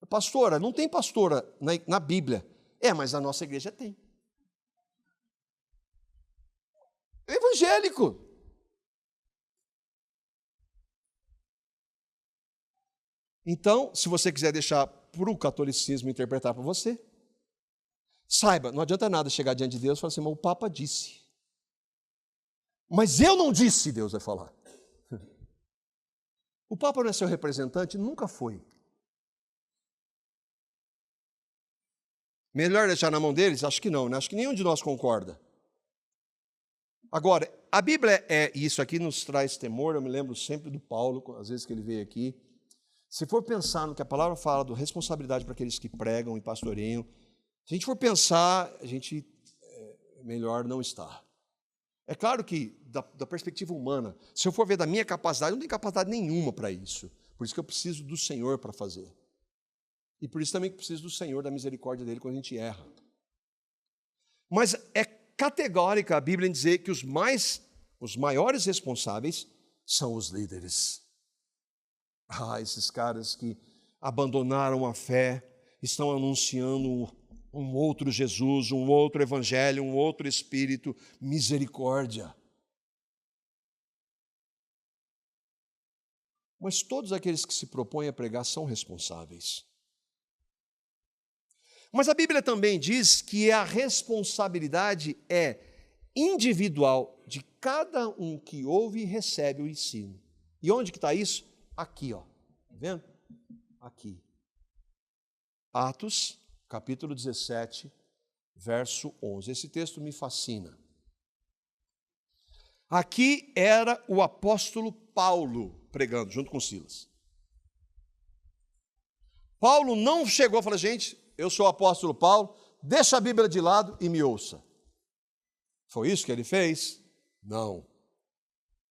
Pastora, não tem pastora na Bíblia. Mas a nossa igreja tem. É evangélico. Então, se você quiser deixar para o catolicismo interpretar para você, saiba, não adianta nada chegar diante de Deus e falar assim, mas o Papa disse. Mas eu não disse, Deus vai falar. O Papa não é seu representante? Nunca foi. Melhor deixar na mão deles? Acho que não, né? Acho que nenhum de nós concorda. Agora, a Bíblia e isso aqui nos traz temor, eu me lembro sempre do Paulo, às vezes que ele veio aqui. Se for pensar no que a palavra fala de responsabilidade para aqueles que pregam e pastoreiam, se a gente for pensar, a gente melhor não está. É claro que, da perspectiva humana, se eu for ver da minha capacidade, eu não tenho capacidade nenhuma para isso. Por isso que eu preciso do Senhor para fazer. E por isso também que preciso do Senhor, da misericórdia dele quando a gente erra. Mas é categórica a Bíblia em dizer que os maiores responsáveis são os líderes. Esses caras que abandonaram a fé, estão anunciando um outro Jesus, um outro evangelho, um outro espírito, misericórdia. Mas todos aqueles que se propõem a pregar são responsáveis. Mas a Bíblia também diz que a responsabilidade é individual de cada um que ouve e recebe o ensino. E onde que está isso? Aqui, ó. Está vendo? Aqui. Atos, capítulo 17, verso 11. Esse texto me fascina. Aqui era o apóstolo Paulo pregando, junto com Silas. Paulo não chegou a falar, gente, eu sou o apóstolo Paulo, deixa a Bíblia de lado e me ouça. Foi isso que ele fez? Não.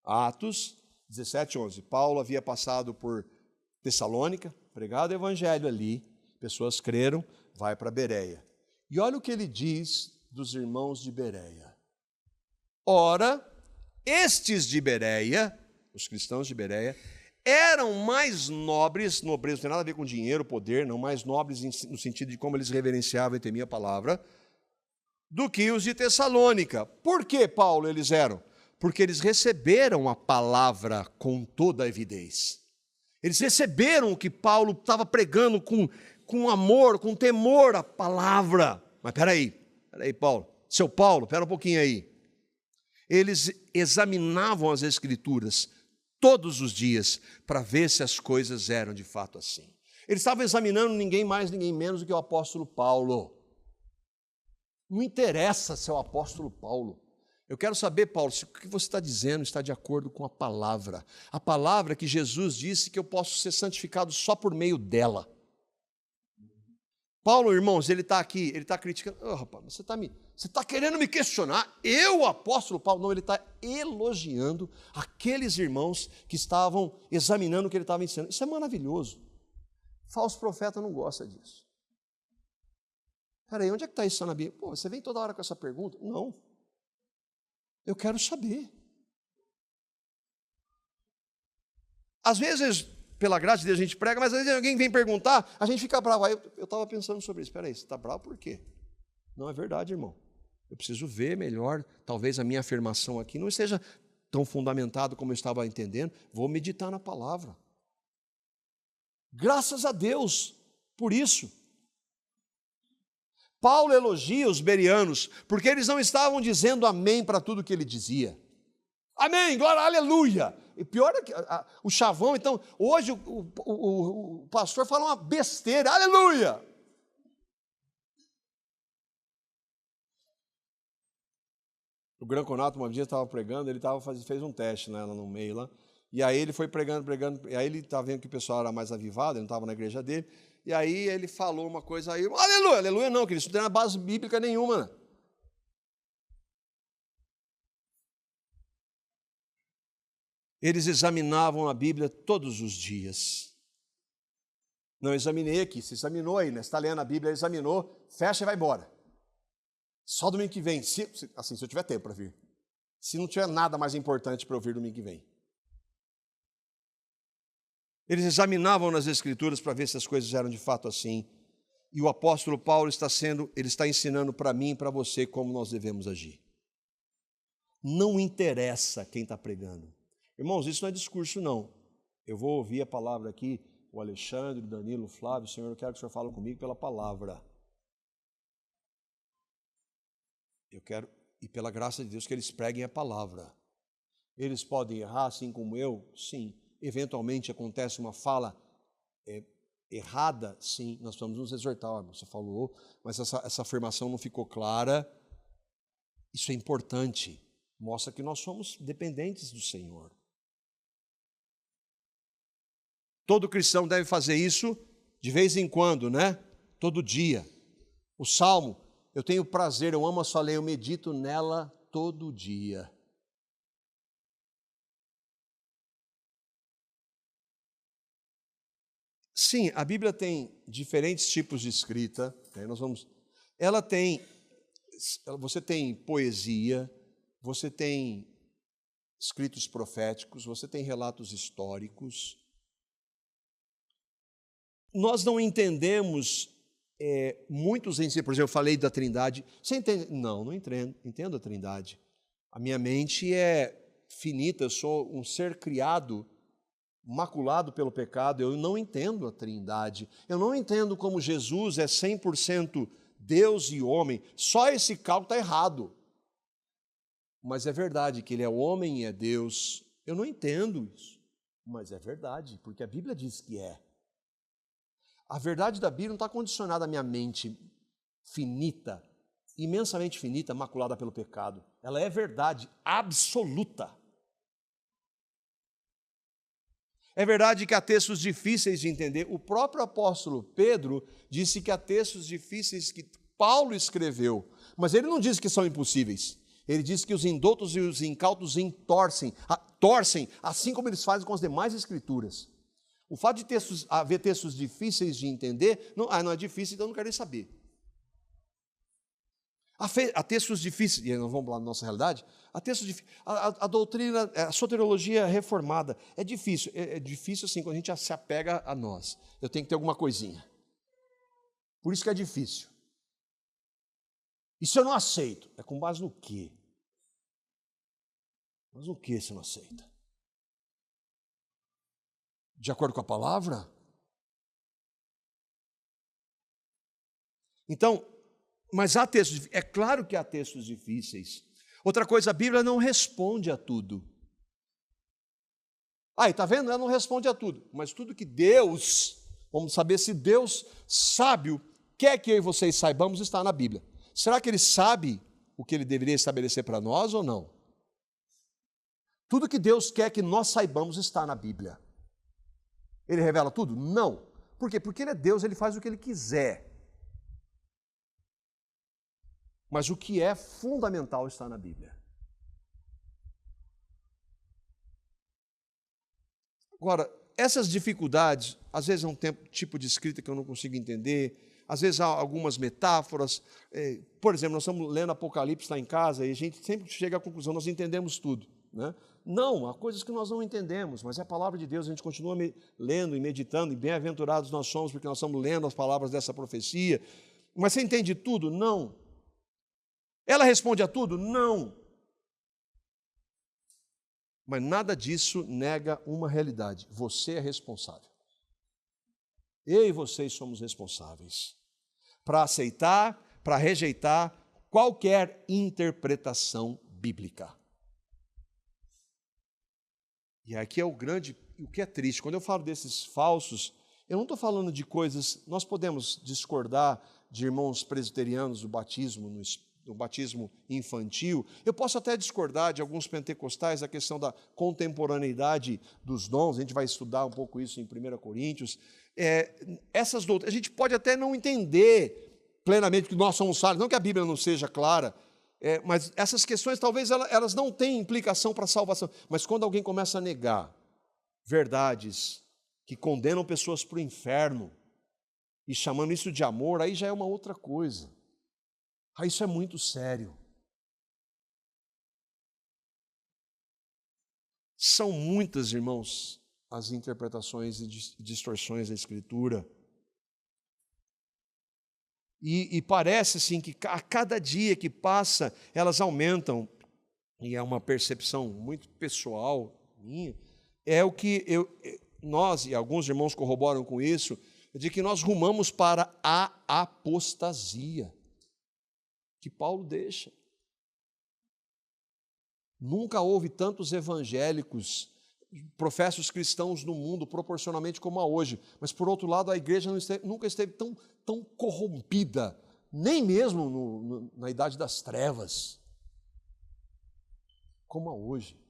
Atos 17, 11. Paulo havia passado por Tessalônica, pregado o evangelho ali, pessoas creram, vai para Bereia. E olha o que ele diz dos irmãos de Bereia. Ora, estes de Bereia, os cristãos de Bereia, eram mais nobres, nobreza não tem nada a ver com dinheiro, poder, não, mais nobres no sentido de como eles reverenciavam e temiam a palavra, do que os de Tessalônica. Por que, Paulo, eles eram? Porque eles receberam a palavra com toda a evidência. Eles receberam o que Paulo estava pregando com amor, com temor à palavra. Mas peraí, Paulo. Seu Paulo, espera um pouquinho aí. Eles examinavam as Escrituras todos os dias para ver se as coisas eram de fato assim. Eles estavam examinando ninguém mais, ninguém menos do que o apóstolo Paulo. Não interessa ser o apóstolo Paulo. Eu quero saber, Paulo, se o que você está dizendo está de acordo com a palavra que Jesus disse que eu posso ser santificado só por meio dela. Paulo, irmãos, ele está aqui, ele está criticando. Rapaz, você está querendo me questionar? Eu, apóstolo Paulo? Não, ele está elogiando aqueles irmãos que estavam examinando o que ele estava ensinando. Isso é maravilhoso. Falso profeta não gosta disso. Peraí, onde é que está isso na Bíblia? Pô, você vem toda hora com essa pergunta? Não. Eu quero saber. Às vezes, pela graça de Deus, a gente prega, mas às vezes alguém vem perguntar, a gente fica bravo. Aí eu estava pensando sobre isso. Espera aí, você está bravo por quê? Não é verdade, irmão. Eu preciso ver melhor. Talvez a minha afirmação aqui não esteja tão fundamentada como eu estava entendendo. Vou meditar na palavra. Graças a Deus por isso. Paulo elogia os bereanos, porque eles não estavam dizendo amém para tudo que ele dizia. Amém, glória, aleluia. E pior é que o chavão, então, hoje o pastor fala uma besteira, aleluia. O Gran Conato uma vez estava pregando, ele fez um teste lá no meio lá, e aí ele foi pregando, e aí ele estava vendo que o pessoal era mais avivado, ele não estava na igreja dele, e aí ele falou uma coisa aí, aleluia, aleluia não, que isso não tem base bíblica nenhuma. Eles examinavam a Bíblia todos os dias. Não examinei aqui, você examinou aí, né? Você está lendo a Bíblia, examinou, fecha e vai embora. Só domingo que vem, se eu tiver tempo para vir. Se não tiver nada mais importante para ouvir domingo que vem. Eles examinavam nas Escrituras para ver se as coisas eram de fato assim. E o apóstolo Paulo ele está ensinando para mim e para você como nós devemos agir. Não interessa quem está pregando. Irmãos, isso não é discurso, não. Eu vou ouvir a palavra aqui, o Alexandre, o Danilo, o Flávio, Senhor, eu quero que o Senhor fale comigo pela palavra. Eu quero, e pela graça de Deus, que eles preguem a palavra. Eles podem errar, assim como eu? Sim. Eventualmente acontece uma fala errada? Sim. Nós vamos nos exortar. Você falou, mas essa afirmação não ficou clara. Isso é importante. Mostra que nós somos dependentes do Senhor. Todo cristão deve fazer isso de vez em quando, né? Todo dia. O Salmo, eu tenho prazer, eu amo a sua lei, eu medito nela todo dia. Sim, a Bíblia tem diferentes tipos de escrita. Né? Você tem poesia, você tem escritos proféticos, você tem relatos históricos. Nós não entendemos muitos ensinos. Por exemplo, eu falei da Trindade. Você entende? Não entendo a Trindade. A minha mente é finita, eu sou um ser criado, maculado pelo pecado, eu não entendo a Trindade. Eu não entendo como Jesus é 100% Deus e homem. Só esse cálculo está errado. Mas é verdade que ele é homem e é Deus. Eu não entendo isso, mas é verdade, porque a Bíblia diz que é. A verdade da Bíblia não está condicionada à minha mente finita, imensamente finita, maculada pelo pecado. Ela é verdade absoluta. É verdade que há textos difíceis de entender. O próprio apóstolo Pedro disse que há textos difíceis que Paulo escreveu, mas ele não disse que são impossíveis. Ele disse que os indoutos e os incautos torcem, assim como eles fazem com as demais escrituras. O fato de haver textos difíceis de entender, não é difícil, então não quero nem saber. Há textos difíceis, e nós vamos lá na nossa realidade, há textos difíceis, a doutrina, a soteriologia reformada, é difícil assim, quando a gente se apega a nós. Eu tenho que ter alguma coisinha. Por isso que é difícil. E se eu não aceito? É com base no quê? Mas o que você não aceita? De acordo com a palavra? Então, mas há textos, é claro que há textos difíceis. Outra coisa, a Bíblia não responde a tudo. Aí, está vendo? Ela não responde a tudo. Mas tudo que Deus, vamos saber se Deus sabe o que é que eu e vocês saibamos, está na Bíblia. Será que Ele sabe o que Ele deveria estabelecer para nós ou não? Tudo que Deus quer que nós saibamos está na Bíblia. Ele revela tudo? Não. Por quê? Porque Ele é Deus, Ele faz o que Ele quiser. Mas o que é fundamental está na Bíblia. Agora, essas dificuldades, às vezes é um tipo de escrita que eu não consigo entender, às vezes há algumas metáforas. Por exemplo, nós estamos lendo Apocalipse lá em casa e a gente sempre chega à conclusão, nós entendemos tudo, né? Não, há coisas que nós não entendemos, mas é a palavra de Deus, a gente continua lendo e meditando, e bem-aventurados nós somos porque nós estamos lendo as palavras dessa profecia. Mas você entende tudo? Não. Ela responde a tudo? Não. Mas nada disso nega uma realidade. Você é responsável. Eu e vocês somos responsáveis para aceitar, para rejeitar qualquer interpretação bíblica. E aqui é o que é triste. Quando eu falo desses falsos, eu não estou falando de coisas. Nós podemos discordar de irmãos presbiterianos do batismo infantil. Eu posso até discordar de alguns pentecostais a questão da contemporaneidade dos dons. A gente vai estudar um pouco isso em 1 Coríntios. Essas doutrinas, a gente pode até não entender plenamente que nós somos salvos, não que a Bíblia não seja clara, mas essas questões talvez elas não tenham implicação para a salvação. Mas quando alguém começa a negar verdades que condenam pessoas para o inferno e chamando isso de amor, aí já é uma outra coisa. Aí isso é muito sério. São muitas, irmãos, as interpretações e distorções da Escritura. E parece, assim, que a cada dia que passa, elas aumentam, e é uma percepção muito pessoal minha, é o que nós, e alguns irmãos corroboram com isso, de que nós rumamos para a apostasia, que Paulo deixa. Nunca houve tantos evangélicos, professos cristãos no mundo, proporcionalmente como há hoje. Mas, por outro lado, a igreja nunca esteve tão corrompida, nem mesmo na idade das trevas, como há hoje.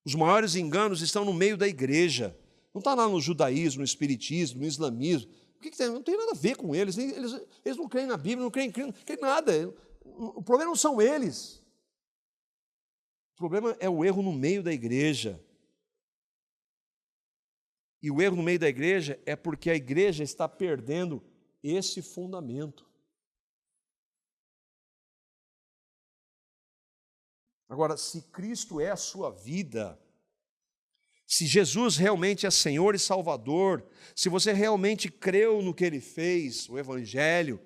Os maiores enganos estão no meio da igreja. Não está lá no judaísmo, no espiritismo, no islamismo. O que tem? Não tem nada a ver com eles. Eles não creem na Bíblia, não creem nada. O problema não são eles. O problema é o erro no meio da igreja. E o erro no meio da igreja é porque a igreja está perdendo esse fundamento. Agora, se Cristo é a sua vida, se Jesus realmente é Senhor e Salvador, se você realmente creu no que Ele fez, o Evangelho,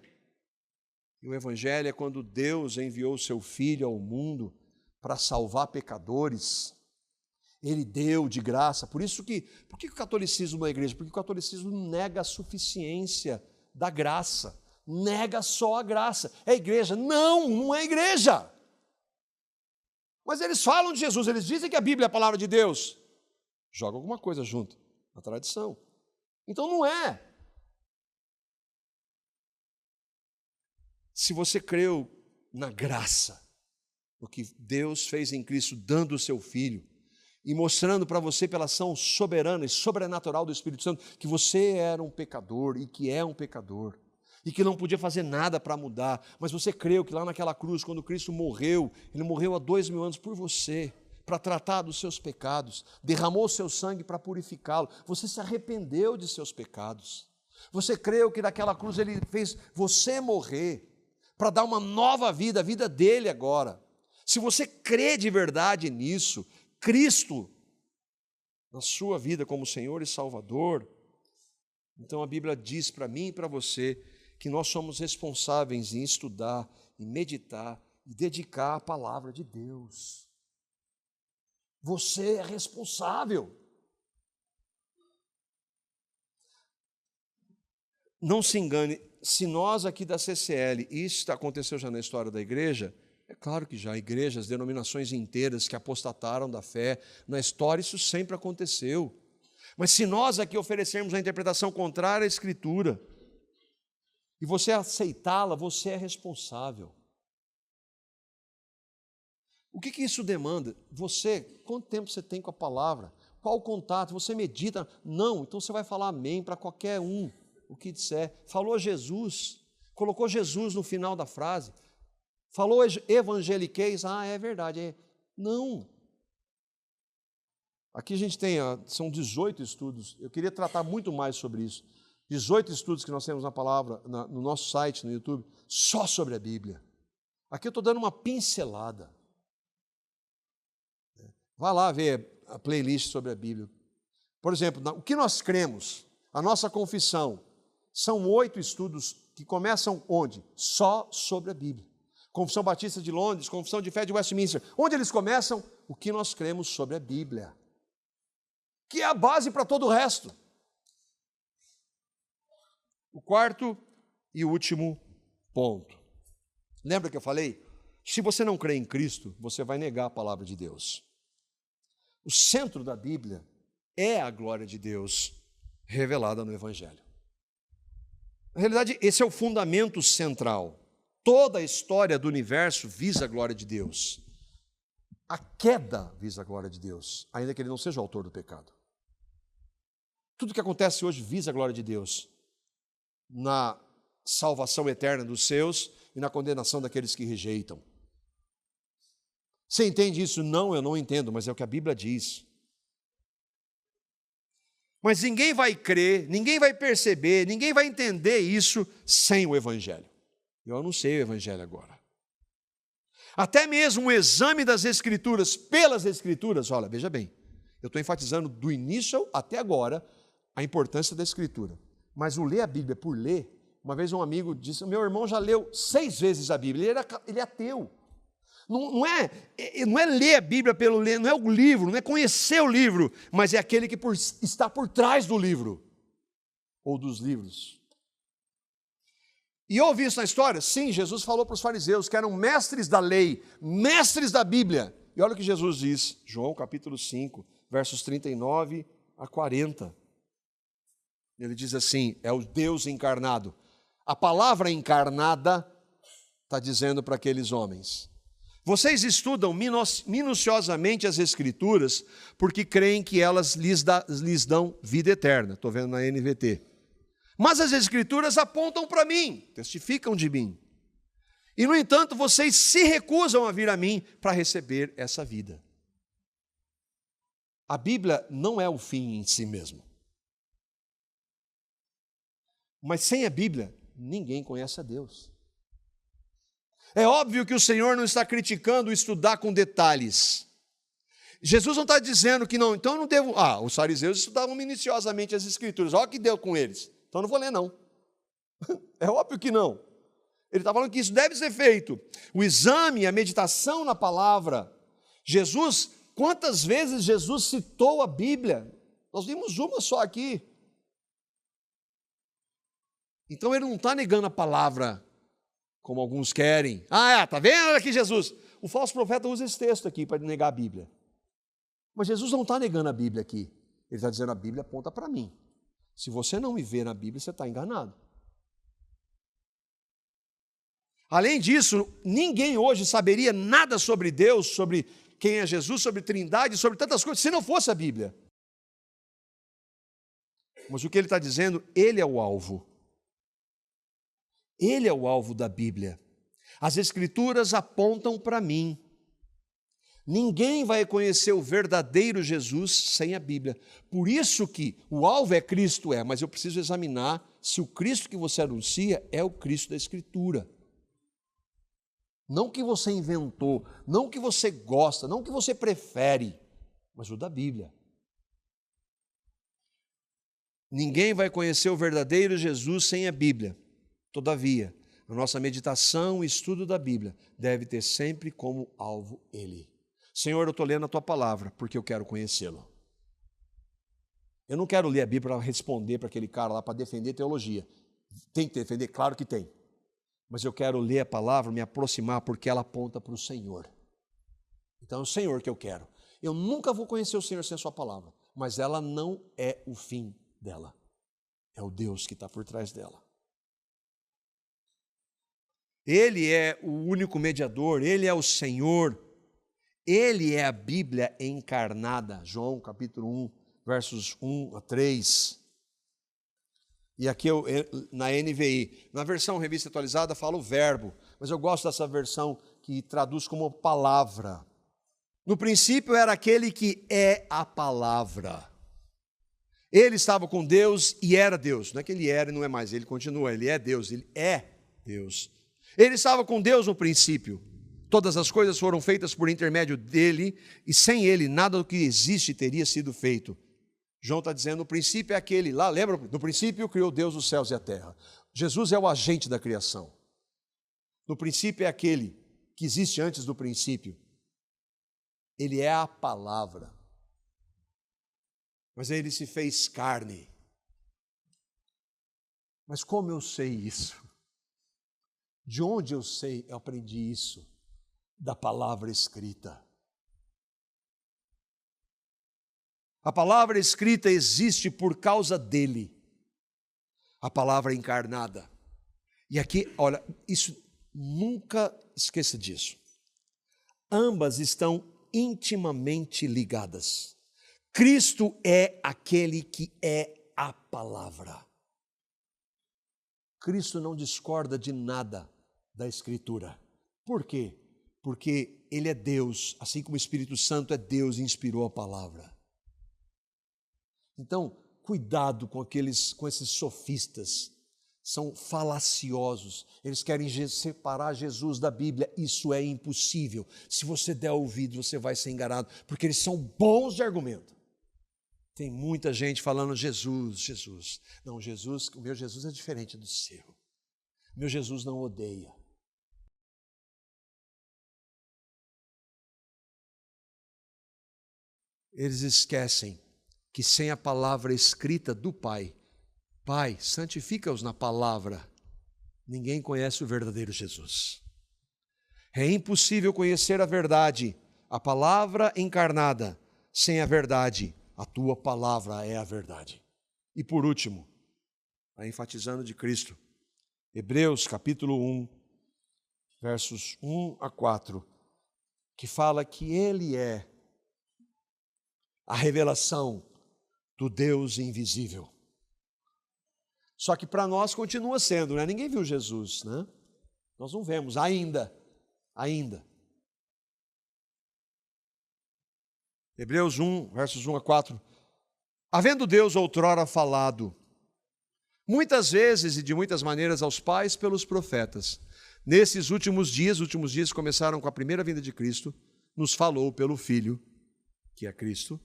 e o Evangelho é quando Deus enviou o seu Filho ao mundo para salvar pecadores, Ele deu de graça. Por que o catolicismo não é igreja? Porque o catolicismo nega a suficiência da graça, nega só a graça. É igreja? Não é igreja. Mas eles falam de Jesus, eles dizem que a Bíblia é a palavra de Deus. Joga alguma coisa junto, a tradição. Então não é. Se você creu na graça, no que Deus fez em Cristo, dando o seu Filho, e mostrando para você pela ação soberana e sobrenatural do Espírito Santo, que você era um pecador e que é um pecador, e que não podia fazer nada para mudar, mas você creu que lá naquela cruz, quando Cristo morreu, Ele morreu há 2000 anos por você, para tratar dos seus pecados, derramou o seu sangue para purificá-lo, você se arrependeu de seus pecados, você creu que naquela cruz Ele fez você morrer, para dar uma nova vida, a vida dele agora. Se você crê de verdade nisso, Cristo, na sua vida como Senhor e Salvador, então a Bíblia diz para mim e para você que nós somos responsáveis em estudar, em meditar e dedicar a palavra de Deus. Você é responsável. Não se engane, se nós aqui da CCL, isso aconteceu já na história da igreja, é claro que já, igrejas, denominações inteiras que apostataram da fé, na história isso sempre aconteceu. Mas se nós aqui oferecermos a interpretação contrária à Escritura, e você aceitá-la, você é responsável. O que isso demanda? Você, quanto tempo você tem com a palavra? Qual o contato? Você medita? Não, então você vai falar amém para qualquer um, o que disser. Falou Jesus, colocou Jesus no final da frase. Falou evangeliqueis, é verdade. Não. Aqui a gente tem, são 18 estudos, eu queria tratar muito mais sobre isso. 18 estudos que nós temos na palavra, no nosso site, no YouTube, só sobre a Bíblia. Aqui eu estou dando uma pincelada. Vá lá ver a playlist sobre a Bíblia. Por exemplo, o que nós cremos, a nossa confissão, são 8 estudos que começam onde? Só sobre a Bíblia. Confissão Batista de Londres, Confissão de Fé de Westminster. Onde eles começam? O que nós cremos sobre a Bíblia, que é a base para todo o resto. O quarto e último ponto. Lembra que eu falei? Se você não crê em Cristo, você vai negar a palavra de Deus. O centro da Bíblia é a glória de Deus revelada no Evangelho. Na realidade, esse é o fundamento central. Toda a história do universo visa a glória de Deus. A queda visa a glória de Deus, ainda que ele não seja o autor do pecado. Tudo que acontece hoje visa a glória de Deus, na salvação eterna dos seus e na condenação daqueles que rejeitam. Você entende isso? Não, eu não entendo, mas é o que a Bíblia diz. Mas ninguém vai crer, ninguém vai perceber, ninguém vai entender isso sem o Evangelho. Eu anunciei o Evangelho agora. Até mesmo o exame das Escrituras, pelas Escrituras, olha, veja bem, eu estou enfatizando do início até agora a importância da Escritura. Mas o ler a Bíblia por ler, uma vez um amigo disse, meu irmão já leu 6 vezes a Bíblia, ele é ateu. Não é ler a Bíblia pelo ler, não é o livro, não é conhecer o livro, mas é aquele que está por trás do livro, ou dos livros. E eu ouvi isso na história? Sim, Jesus falou para os fariseus, que eram mestres da lei, mestres da Bíblia. E olha o que Jesus diz, João capítulo 5, versos 39 a 40. Ele diz assim, é o Deus encarnado. A palavra encarnada está dizendo para aqueles homens, vocês estudam minuciosamente as Escrituras porque creem que elas lhes dão vida eterna. Estou vendo na NVT. Mas as Escrituras apontam para mim, testificam de mim. E, no entanto, vocês se recusam a vir a mim para receber essa vida. A Bíblia não é o fim em si mesmo. Mas sem a Bíblia, ninguém conhece a Deus. É óbvio que o Senhor não está criticando estudar com detalhes. Jesus não está dizendo que não, então eu não devo... os fariseus estudavam minuciosamente as Escrituras, olha o que deu com eles. Então eu não vou ler não. É óbvio que não. Ele está falando que isso deve ser feito. O exame, a meditação na palavra. Jesus, quantas vezes Jesus citou a Bíblia? Nós vimos uma só aqui. Então ele não está negando a palavra, como alguns querem. Está vendo aqui Jesus? O falso profeta usa esse texto aqui para negar a Bíblia. Mas Jesus não está negando a Bíblia aqui. Ele está dizendo a Bíblia aponta para mim. Se você não me vê na Bíblia, você está enganado. Além disso, ninguém hoje saberia nada sobre Deus, sobre quem é Jesus, sobre Trindade, sobre tantas coisas, se não fosse a Bíblia. Mas o que ele está dizendo, ele é o alvo. Ele é o alvo da Bíblia. As Escrituras apontam para mim. Ninguém vai conhecer o verdadeiro Jesus sem a Bíblia. Por isso que o alvo é Cristo, mas eu preciso examinar se o Cristo que você anuncia é o Cristo da Escritura. Não o que você inventou, não o que você gosta, não o que você prefere, mas o da Bíblia. Ninguém vai conhecer o verdadeiro Jesus sem a Bíblia. Todavia, a nossa meditação e estudo da Bíblia deve ter sempre como alvo Ele. Senhor, eu estou lendo a Tua palavra porque eu quero conhecê-lo. Eu não quero ler a Bíblia para responder para aquele cara lá, para defender teologia. Tem que defender? Claro que tem. Mas eu quero ler a palavra, me aproximar, porque ela aponta para o Senhor. Então é o Senhor que eu quero. Eu nunca vou conhecer o Senhor sem a Sua palavra, mas ela não é o fim dela. É o Deus que está por trás dela. Ele é o único mediador, Ele é o Senhor, Ele é a Bíblia encarnada. João capítulo 1, versos 1 a 3. E aqui na NVI, na versão revista atualizada fala o verbo, mas eu gosto dessa versão que traduz como palavra. No princípio era aquele que é a palavra. Ele estava com Deus e era Deus. Não é que ele era e não é mais, ele continua, ele é Deus, ele é Deus. Ele estava com Deus no princípio. Todas as coisas foram feitas por intermédio dele, e sem ele nada do que existe teria sido feito. João está dizendo, no princípio é aquele lá, lembra? No princípio criou Deus os céus e a terra. Jesus é o agente da criação. No princípio é aquele que existe antes do princípio. Ele é a palavra. Mas ele se fez carne. Mas como eu sei isso? De onde eu sei, eu aprendi isso? Da palavra escrita. A palavra escrita existe por causa dele. A palavra encarnada. E aqui, olha, isso nunca esqueça disso. Ambas estão intimamente ligadas. Cristo é aquele que é a palavra. Cristo não discorda de nada da Escritura. Por quê? Porque Ele é Deus, assim como o Espírito Santo é Deus e inspirou a palavra. Então, cuidado com esses sofistas, são falaciosos, eles querem separar Jesus da Bíblia, isso é impossível. Se você der ouvido, você vai ser enganado, porque eles são bons de argumento. Tem muita gente falando Jesus, Jesus. Não, Jesus, o meu Jesus é diferente do seu. O meu Jesus não odeia. Eles esquecem que sem a palavra escrita do Pai, Pai, santifica-os na palavra, ninguém conhece o verdadeiro Jesus. É impossível conhecer a verdade, a palavra encarnada, sem a verdade. A tua palavra é a verdade. E por último, enfatizando de Cristo, Hebreus capítulo 1, versos 1 a 4, que fala que Ele é a revelação do Deus invisível. Só que para nós continua sendo, né? Ninguém viu Jesus, né? Nós não vemos ainda. Hebreus 1, versos 1 a 4. Havendo Deus outrora falado, muitas vezes e de muitas maneiras aos pais pelos profetas, nesses últimos dias começaram com a primeira vinda de Cristo, nos falou pelo Filho, que é Cristo,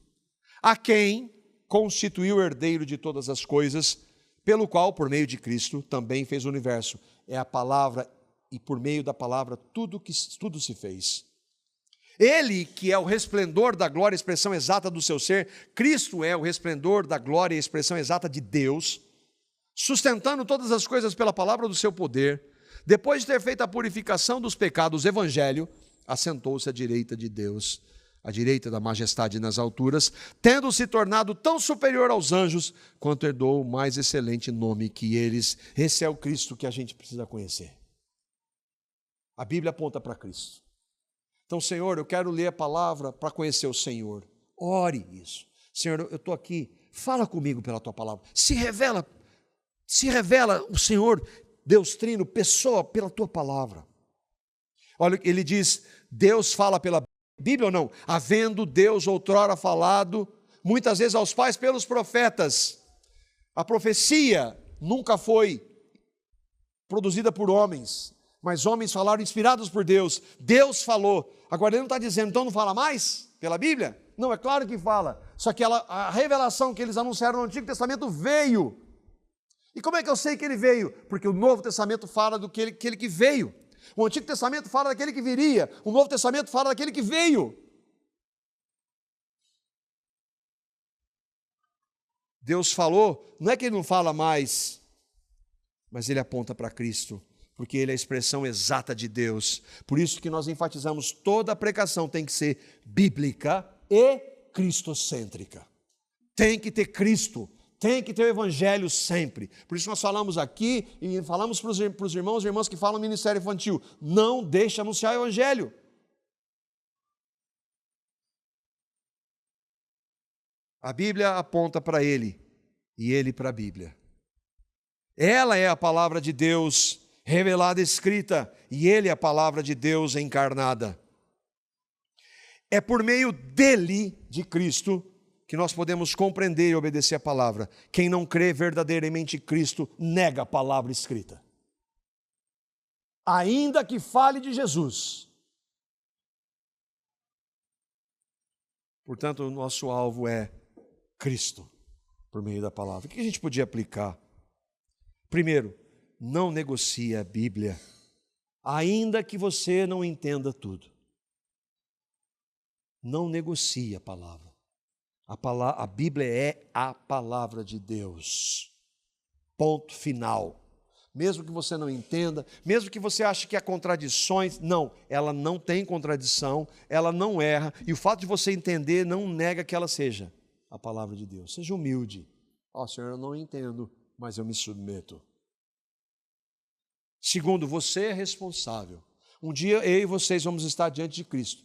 a quem constituiu o herdeiro de todas as coisas, pelo qual, por meio de Cristo, também fez o universo. É a palavra, e por meio da palavra tudo se fez. Ele que é o resplendor da glória e expressão exata do seu ser, Cristo é o resplendor da glória e expressão exata de Deus, sustentando todas as coisas pela palavra do seu poder, depois de ter feito a purificação dos pecados, o Evangelho, assentou-se à direita de Deus, à direita da majestade nas alturas, tendo se tornado tão superior aos anjos, quanto herdou o mais excelente nome que eles. Esse é o Cristo que a gente precisa conhecer. A Bíblia aponta para Cristo. Então, Senhor, eu quero ler a palavra para conhecer o Senhor. Ore isso. Senhor, eu estou aqui, fala comigo pela tua palavra. Se revela o Senhor, Deus Trino, pessoa, pela tua palavra. Olha, ele diz, Deus fala pela Bíblia ou não? Havendo Deus outrora falado, muitas vezes aos pais pelos profetas. A profecia nunca foi produzida por homens, mas homens falaram inspirados por Deus. Deus falou. Agora ele não está dizendo, então não fala mais pela Bíblia? Não, é claro que fala. Só que a revelação que eles anunciaram no Antigo Testamento veio. E como é que eu sei que ele veio? Porque o Novo Testamento fala do que aquele que veio. O Antigo Testamento fala daquele que viria. O Novo Testamento fala daquele que veio. Deus falou, não é que ele não fala mais, mas ele aponta para Cristo, porque ele é a expressão exata de Deus. Por isso que nós enfatizamos, toda a pregação tem que ser bíblica e cristocêntrica. Tem que ter Cristo. Tem que ter o evangelho sempre. Por isso nós falamos aqui e falamos para os irmãos e irmãs que falam ministério infantil, não deixe de anunciar o evangelho. A Bíblia aponta para ele e ele para a Bíblia. Ela é a palavra de Deus revelada, escrita, e ele é a palavra de Deus encarnada. É por meio dele, de Cristo, que nós podemos compreender e obedecer a palavra. Quem não crê verdadeiramente em Cristo, nega a palavra escrita. Ainda que fale de Jesus. Portanto, o nosso alvo é Cristo, por meio da palavra. O que a gente podia aplicar? Primeiro, não negocie a Bíblia, ainda que você não entenda tudo. Não negocie a palavra. A Bíblia é a palavra de Deus. Ponto final. Mesmo que você não entenda, mesmo que você ache que há contradições, não, ela não tem contradição, ela não erra, e o fato de você entender não nega que ela seja a palavra de Deus. Seja humilde. Senhor, eu não entendo, mas eu me submeto. Segundo, você é responsável. Um dia eu e vocês vamos estar diante de Cristo.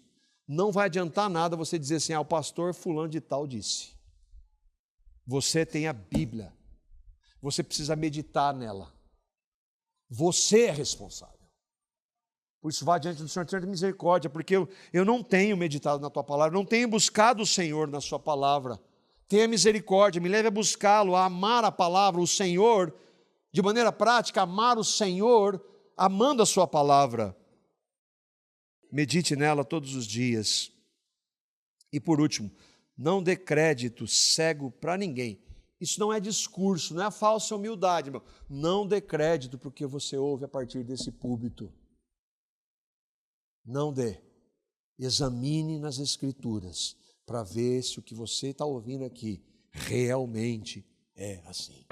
Não vai adiantar nada você dizer assim, o pastor fulano de tal disse. Você tem a Bíblia. Você precisa meditar nela. Você é responsável. Por isso vá diante do Senhor, tenha misericórdia, porque eu não tenho meditado na tua palavra, não tenho buscado o Senhor na sua palavra. Tenha misericórdia, me leve a buscá-lo, a amar a palavra, o Senhor, de maneira prática, amar o Senhor, amando a sua palavra. Medite nela todos os dias. E por último, não dê crédito cego para ninguém. Isso não é discurso, não é falsa humildade, irmão. Não dê crédito para o que você ouve a partir desse púlpito. Não dê. Examine nas Escrituras para ver se o que você está ouvindo aqui realmente é assim.